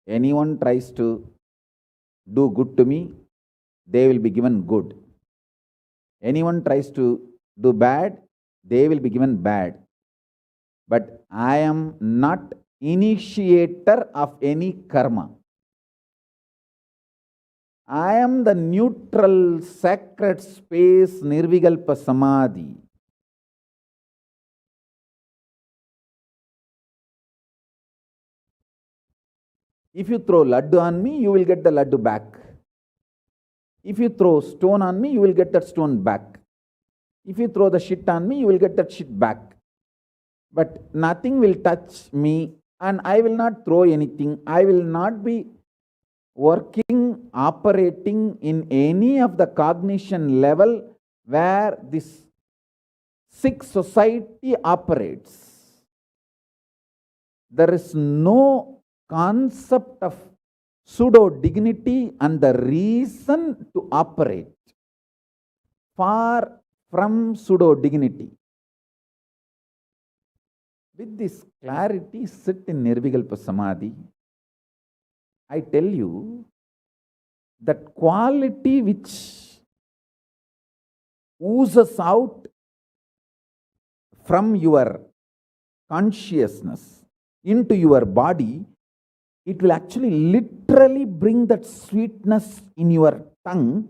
Anyone tries to do good to me, they will be given good. Anyone tries to do bad, they will be given bad. But I am not initiator of any karma. I am the neutral, sacred space, Nirvikalpa Samadhi. If you throw laddu on me, you will get the laddu back. If you throw stone on me, you will get that stone back. If you throw the shit on me, you will get that shit back. But nothing will touch me, and I will not throw anything. I will not be working, operating in any of the cognition level where this sick society operates. There is no concept of pseudo dignity and the reason to operate. Far from pseudo dignity. With this clarity, sit in Nirvikalpa Samadhi. I tell you that quality which oozes out from your consciousness into your body, it will actually literally bring that sweetness in your tongue.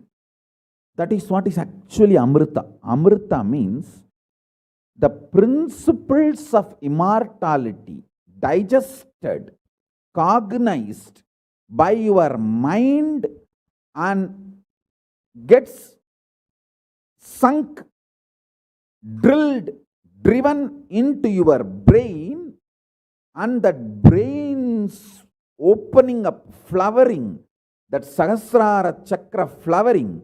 That is what is actually Amrita. Amrita means the principles of immortality digested, cognized by your mind and gets sunk, drilled, driven into your brain, and that brain's opening up, flowering, that Sahasrara Chakra flowering,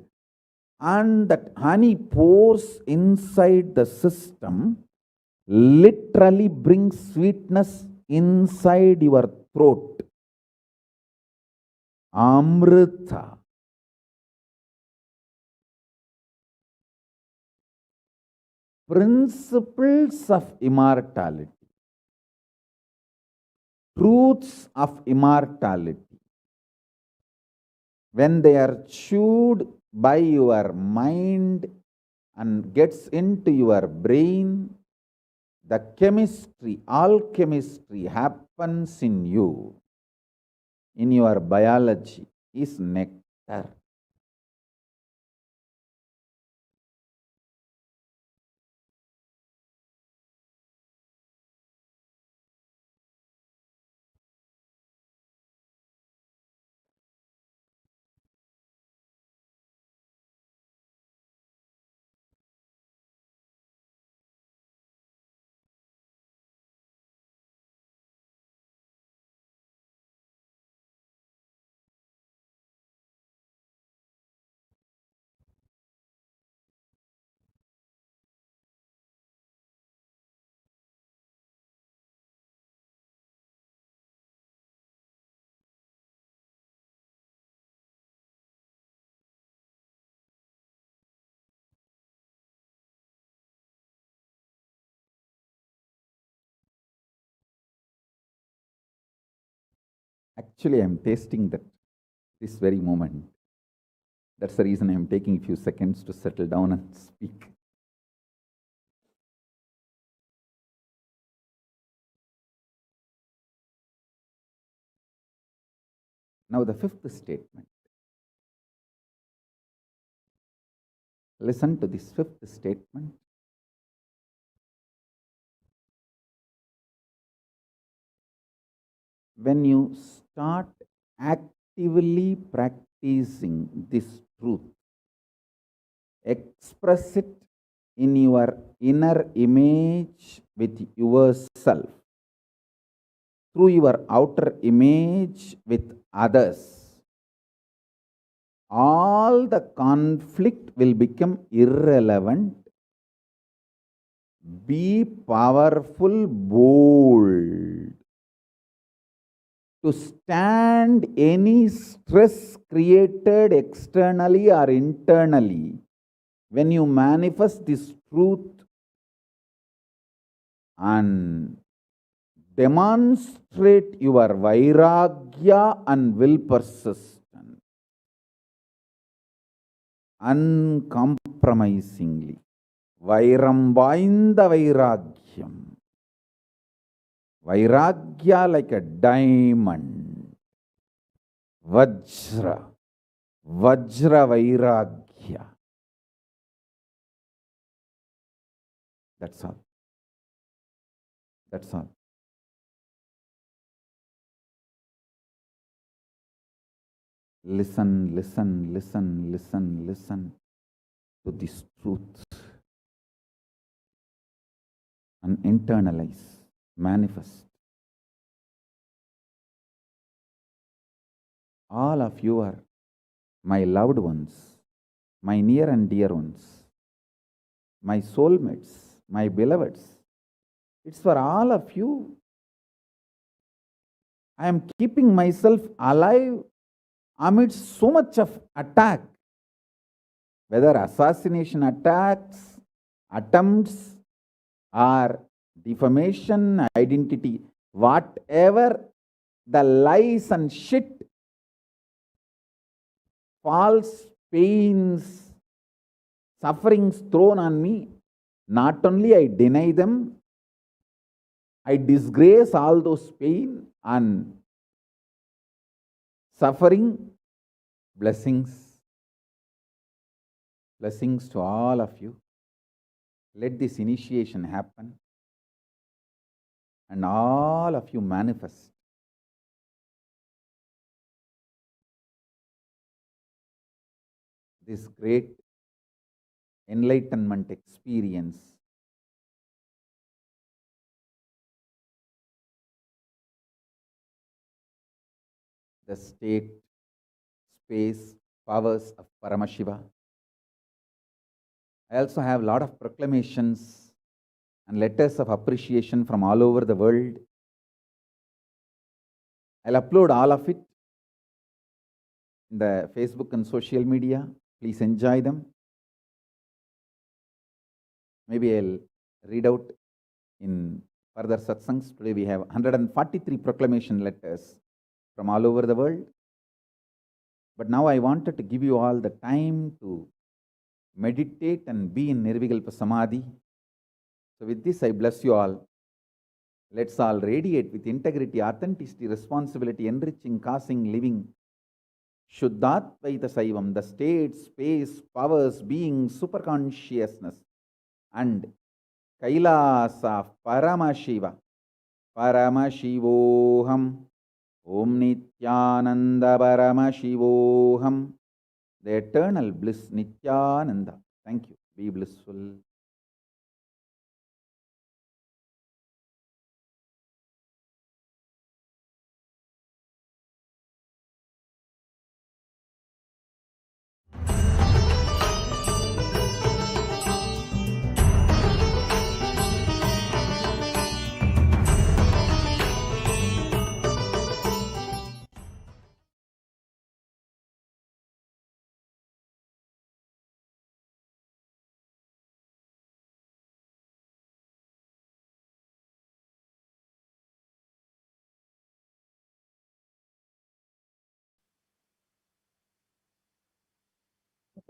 and that honey pours inside the system, literally brings sweetness inside your throat. Amrita. Principles of immortality. Truths of immortality. When they are chewed by your mind and gets into your brain, the chemistry, alchemistry happens in you, in your biology, is nectar. Actually, I'm tasting that this very moment. That's the reason I'm taking a few seconds to settle down and speak. Now, the fifth statement. Listen to this fifth statement. When you start actively practicing this truth, express it in your inner image with yourself, through your outer image with others, all the conflict will become irrelevant. Be powerful, bold, to stand any stress created externally or internally. When you manifest this truth and demonstrate your vairagya and will persistence uncompromisingly, vairam vainda vairagyam, vairagya like a diamond, vajra vairagya. That's all. That's all. Listen, listen, listen, listen, listen to this truth and internalize, manifest. All of you are my loved ones, my near and dear ones, my soulmates, my beloveds. It's for all of you. I am keeping myself alive amidst so much of attack, whether assassination attacks, attempts, or defamation, identity, whatever the lies and shit, false pains, sufferings thrown on me, not only I deny them, I disgrace all those pain and suffering. Blessings to all of you. Let this initiation happen and all of you manifest this great enlightenment experience. The state, space, powers of Paramashiva. I also have a lot of proclamations and letters of appreciation from all over the world. I'll upload all of it in the Facebook and social media. Please enjoy them. Maybe I'll read out in further satsangs. Today we have 143 proclamation letters from all over the world. But now I wanted to give you all the time to meditate and be in Nirvikalpa Samadhi. So with this, I bless you all. Let's all radiate with integrity, authenticity, responsibility, enriching, causing, living. Shuddhatvaita Saivam, the state, space, powers, being, superconsciousness, and Kailasa, Paramashiva, Paramashivoham, Om Nityananda Paramashivoham, the eternal bliss Nityananda. Thank you. Be blissful.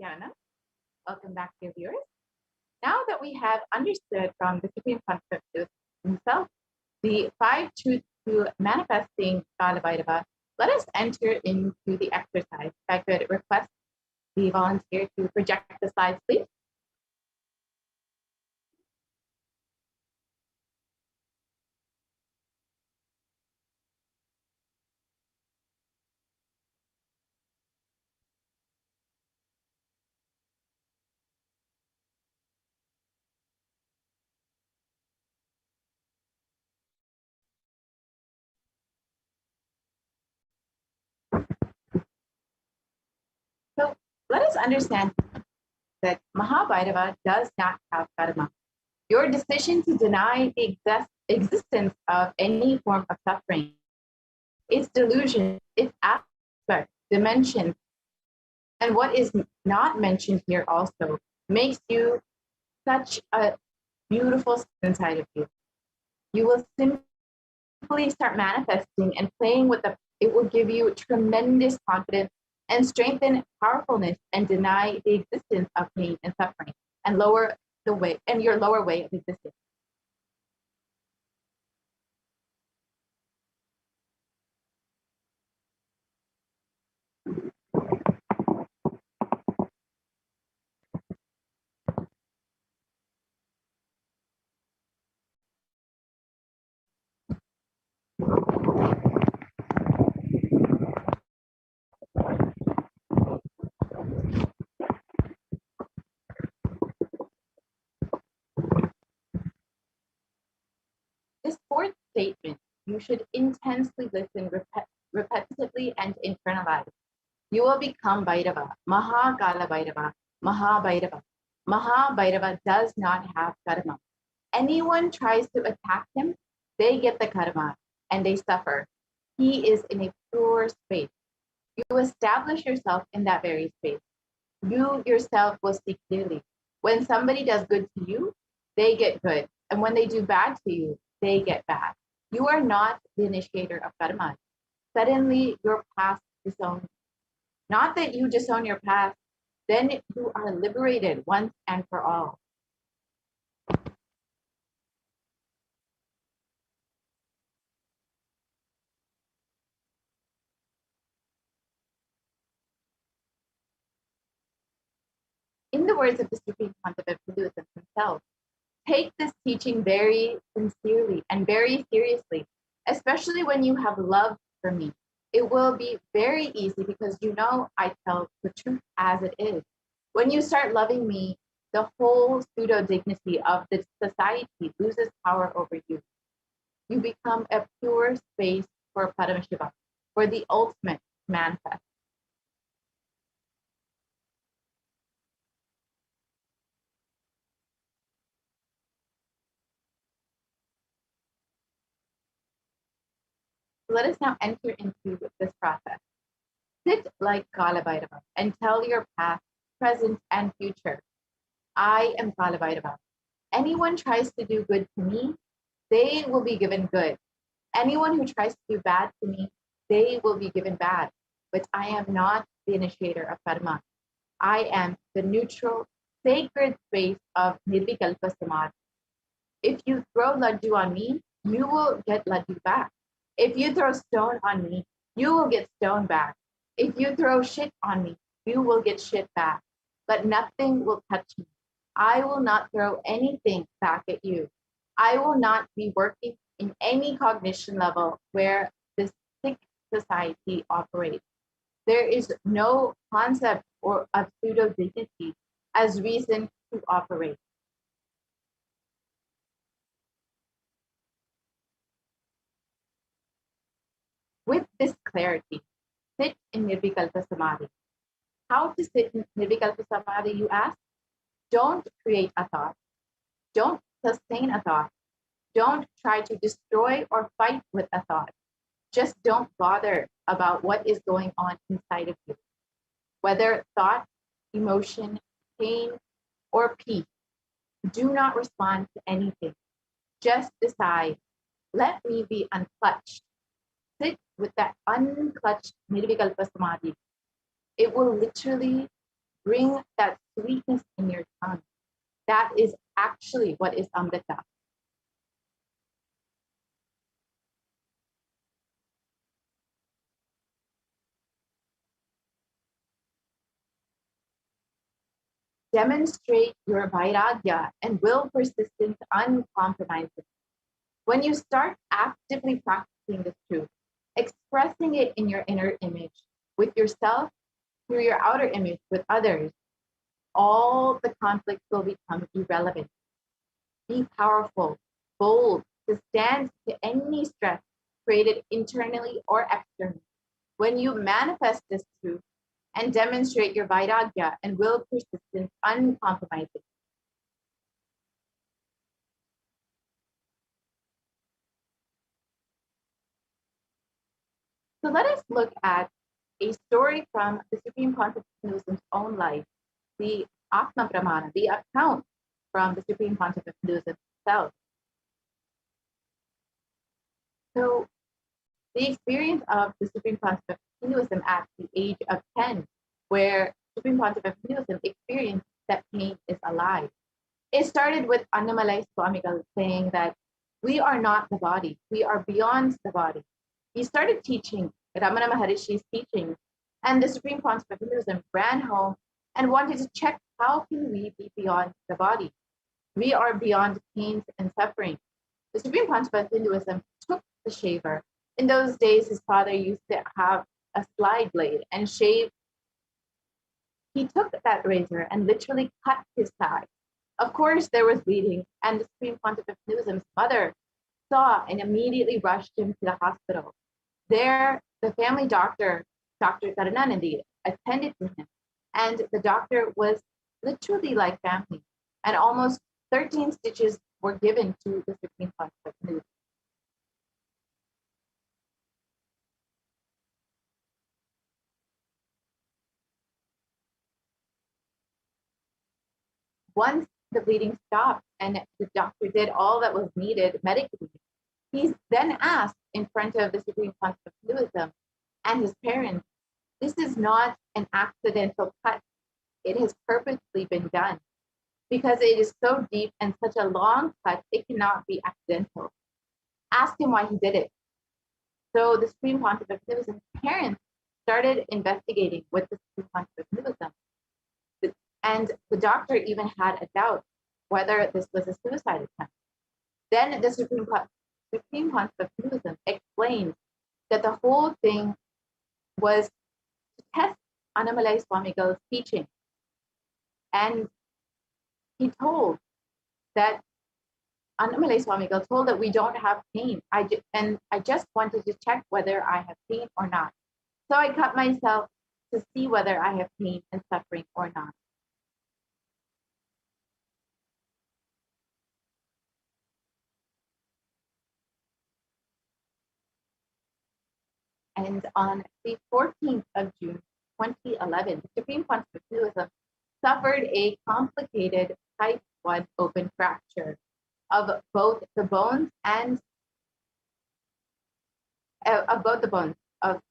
Yana. Welcome back, dear viewers. Now that we have understood from the Supreme Concept himself the 5 truths to manifesting Kalabhairava, let us enter into the exercise. If I could request the volunteer to project the slides, please. So let us understand that Mahabhairava does not have karma. Your decision to deny the existence of any form of suffering, its delusion, its aspect, dimension, and what is not mentioned here also makes you such a beautiful inside of you. You will simply start manifesting and playing with it will give you tremendous confidence and strengthen powerfulness and deny the existence of pain and suffering and lower the way and your lower way of existence. This fourth statement, you should intensely listen repetitively and internalize. You will become Bhairava, Mahakala Bhairava, Mahabhairava. Mahabhairava does not have karma. Anyone tries to attack him, they get the karma and they suffer. He is in a pure space. You establish yourself in that very space. You yourself will see clearly. When somebody does good to you, they get good. And when they do bad to you, they get bad. You are not the initiator of karma. Suddenly, your past disowns. Not that you disown your past, then you are liberated once and for all. In the words of the Supreme Pontiff of Hinduism himself, take this teaching very sincerely and very seriously, especially when you have love for me. It will be very easy because you know I tell the truth as it is. When you start loving me, the whole pseudo dignity of the society loses power over you. You become a pure space for Paramashiva, for the ultimate manifest. Let us now enter into this process. Sit like Kalabhairava and tell your past, present, and future. I am Kalabhairava. Anyone tries to do good to me, they will be given good. Anyone who tries to do bad to me, they will be given bad. But I am not the initiator of karma. I am the neutral, sacred space of Nirvikalpa Samadhi. If you throw laddu on me, you will get laddu back. If you throw stone on me, you will get stone back. If you throw shit on me, you will get shit back. But nothing will touch me. I will not throw anything back at you. I will not be working in any cognition level where this sick society operates. There is no concept or of pseudo dignity as reason to operate. With this clarity, sit in Nirvikalpa Samadhi. How to sit in Nirvikalpa Samadhi, you ask? Don't create a thought. Don't sustain a thought. Don't try to destroy or fight with a thought. Just don't bother about what is going on inside of you. Whether thought, emotion, pain, or peace, do not respond to anything. Just decide, let me be unclutched. Sit with that unclutched Nirvikalpa Samadhi. It will literally bring that sweetness in your tongue. That is actually what is Amrita. Demonstrate your vairagya and will persistence uncompromising. When you start actively practicing this truth, expressing it in your inner image with yourself, through your outer image with others, all the conflicts will become irrelevant. Be powerful, bold, to stand to any stress created internally or externally. When you manifest this truth and demonstrate your vairagya and will persistence uncompromising. So let us look at a story from the Supreme Pontiff of Hinduism's own life, the Atma Pramana, the account from the Supreme Pontiff of Hinduism himself. So the experience of the Supreme Pontiff of Hinduism at the age of 10, where Supreme Pontiff of Hinduism experienced that pain is alive. It started with Annamalai Swamigal saying that we are not the body, we are beyond the body. He started teaching Ramana Maharishi's teachings, and the Supreme Pontiff of Hinduism ran home and wanted to check how can we be beyond the body. We are beyond pains and suffering. The Supreme Pontiff of Hinduism took the shaver. In those days, his father used to have a slide blade and shave. He took that razor and literally cut his thigh. Of course, there was bleeding, and the Supreme Pontiff of Hinduism's mother saw and immediately rushed him to the hospital. There, the family doctor, Dr. Karananandi, attended to him, and the doctor was literally like family, and almost 13 stitches were given to the Supreme Pontiff of Hinduism. Once the bleeding stopped and the doctor did all that was needed medically, he's then asked in front of the Supreme Pontiff of Hinduism and his parents, this is not an accidental cut. It has purposely been done because it is so deep and such a long cut, it cannot be accidental. Ask him why he did it. So the Supreme Pontiff of Hinduism's parents started investigating with the Supreme Pontiff of Hinduism. And the doctor even had a doubt whether this was a suicide attempt. Then the Supreme Pontiff of Hinduism explained that the whole thing was to test Annamalai Swamigal's teaching. And he told that Annamalai Swamigal told that we don't have pain. I just wanted to check whether I have pain or not. So I cut myself to see whether I have pain and suffering or not. And on the 14th of June, 2011, the Supreme Pontiff of Hinduism suffered a complicated type 1 open fracture of both the bones and of both the bones of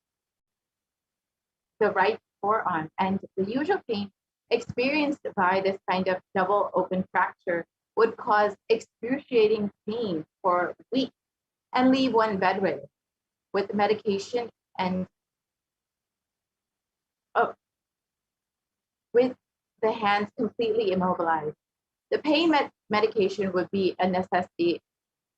the right forearm. And the usual pain experienced by this kind of double open fracture would cause excruciating pain for weeks and leave one bedridden with medication and with the hands completely immobilized. The pain medication would be a necessity.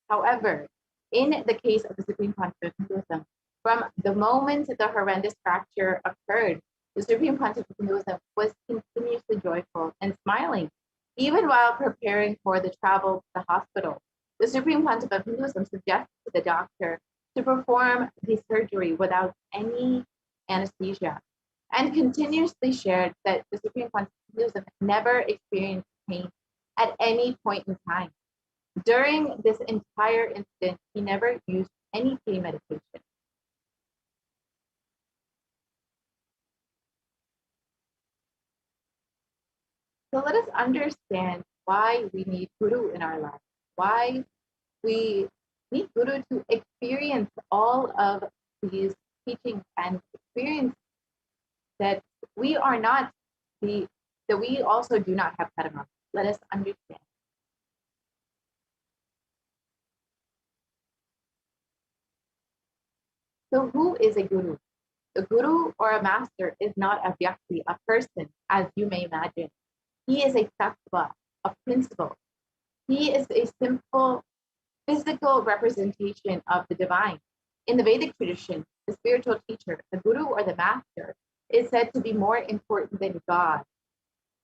However, in the case of the Supreme Pontiff of Hinduism, from the moment the horrendous fracture occurred, the Supreme Pontiff of Hinduism was continuously joyful and smiling, even while preparing for the travel to the hospital. The Supreme Pontiff of Hinduism suggested to the doctor to perform the surgery without any anesthesia, and continuously shared that the Supreme Pontiff of Hinduism never experienced pain at any point in time. During this entire incident, he never used any pain medication. So let us understand why we need Guru in our life, why we need Guru to experience all of these teachings and experience that we are not the that we also do not have karma. Let us understand. So who is a guru? A guru or a master is not a vyakti, a person, as you may imagine. He is a tattva, a principle. He is a simple physical representation of the divine. In the Vedic tradition, the spiritual teacher, the guru or the master, is said to be more important than God.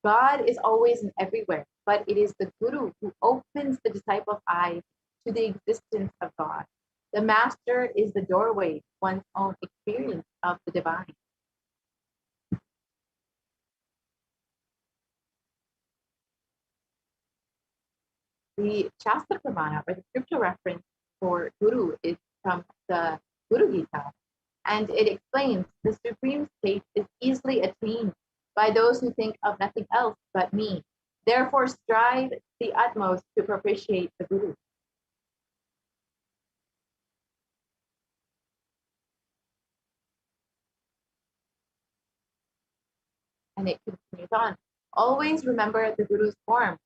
God is always and everywhere, but it is the guru who opens the disciple's eyes to the existence of God. The master is the doorway to one's own experience of the divine. The Shastra Pramana, or the scriptural reference for guru, is from the Guru Gita, and it explains the supreme state is easily attained by those who think of nothing else but me. Therefore, strive the utmost to propitiate the guru. And it continues on. Always remember the guru's form.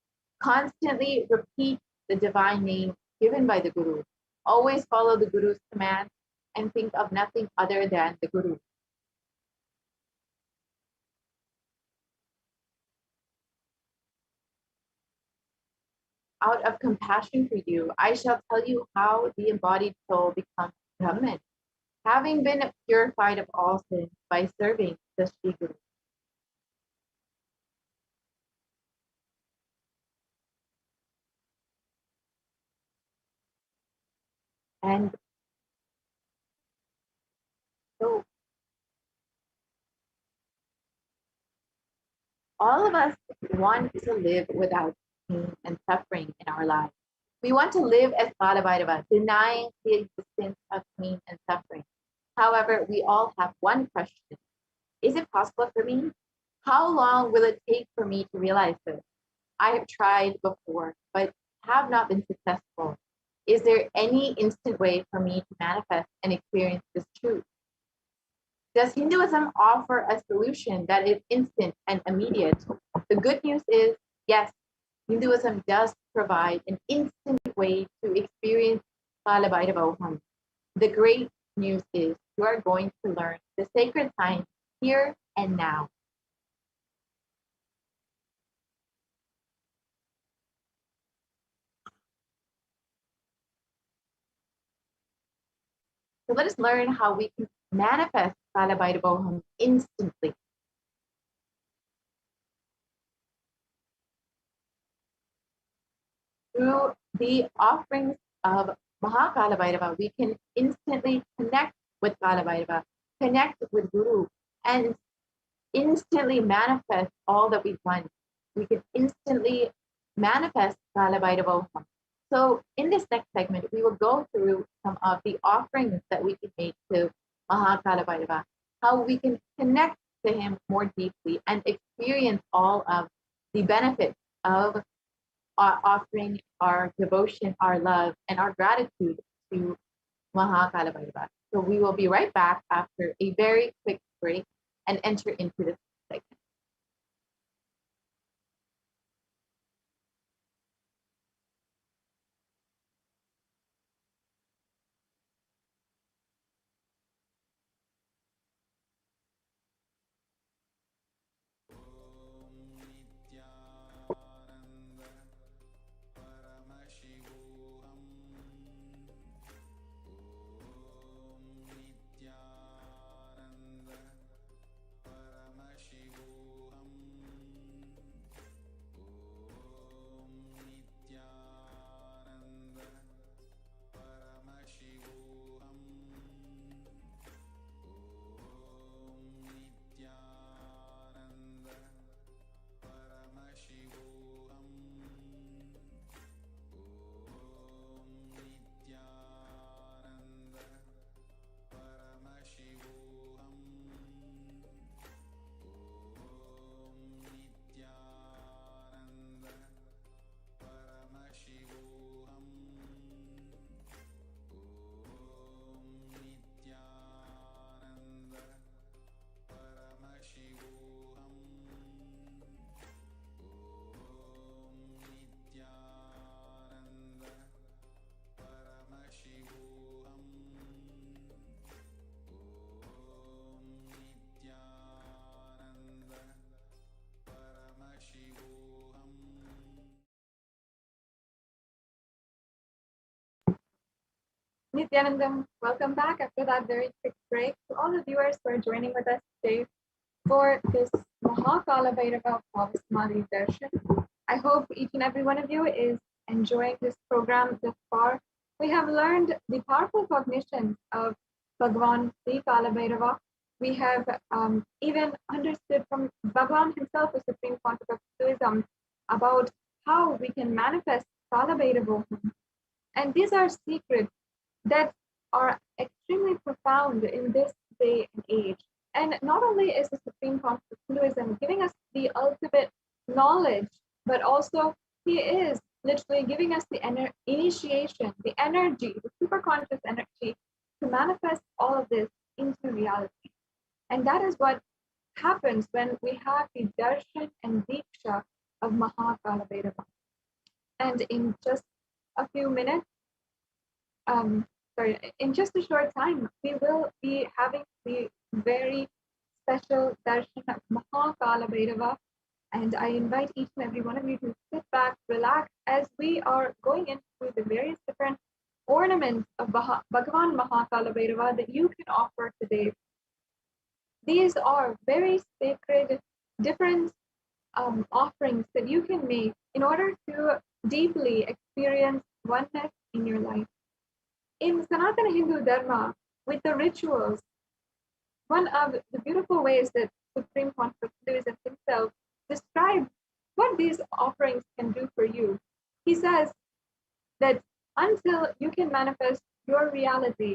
Constantly repeat the divine name given by the guru. Always follow the guru's command and think of nothing other than the guru. Out of compassion for you, I shall tell you how the embodied soul becomes Brahman, having been purified of all sins by serving the Sri Guru. And so all of us want to live without pain and suffering in our lives. We want to live as Balabhairava, denying the existence of pain and suffering. However, we all have one question. Is it possible for me? How long will it take for me to realize this? I have tried before, but have not been successful. Is there any instant way for me to manifest and experience this truth? Does Hinduism offer a solution that is instant and immediate? The good news is, yes, Hinduism does provide an instant way to experience Balabhairava. The great news is you are going to learn the sacred science here and now. So let us learn how we can manifest Balabhairava instantly. Through the offerings of Mahakalabhairava, we can instantly connect with Kalabhairava, connect with Guru, and instantly manifest all that we want. We can instantly manifest Kalabhairava. So in this next segment, we will go through some of the offerings that we can make to Mahakalabhairava, how we can connect to him more deeply and experience all of the benefits of offering our devotion, our love, and our gratitude to Mahakalabhairava. So we will be right back after a very quick break and enter into this segment. Nityanandam, welcome back after that very quick break. To all the viewers who are joining with us today for this Mahakala Bhairava Bhavasamadhi Darshan. I hope each and every one of you is enjoying this program thus far. We have learned the powerful cognition of Bhagavan Sri Kala Bhairava. We have even understood from Bhagavan himself, the Supreme Concept of Hinduism, about how we can manifest Kala Bhairava. And these are secrets that are extremely profound in this day and age. And not only is the Supreme Concept of Hinduism giving us the ultimate knowledge, but also he is literally giving us the initiation, the energy, the superconscious energy to manifest all of this into reality. And that is what happens when we have the darshan and diksha of Mahakala Bhairava. And in just a few minutes, in just a short time, we will be having the very special darshan of Mahakala Bhairava. And I invite each and every one of you to sit back, relax, as we are going into the various different ornaments of Bhagavan Mahakala Bhairava that you can offer today. These are very sacred, different offerings that you can make in order to deeply experience oneness in your life. In Sanatana Hindu Dharma, with the rituals, one of the beautiful ways that Supreme Concept Hinduism himself describes what these offerings can do for you. He says that until you can manifest your reality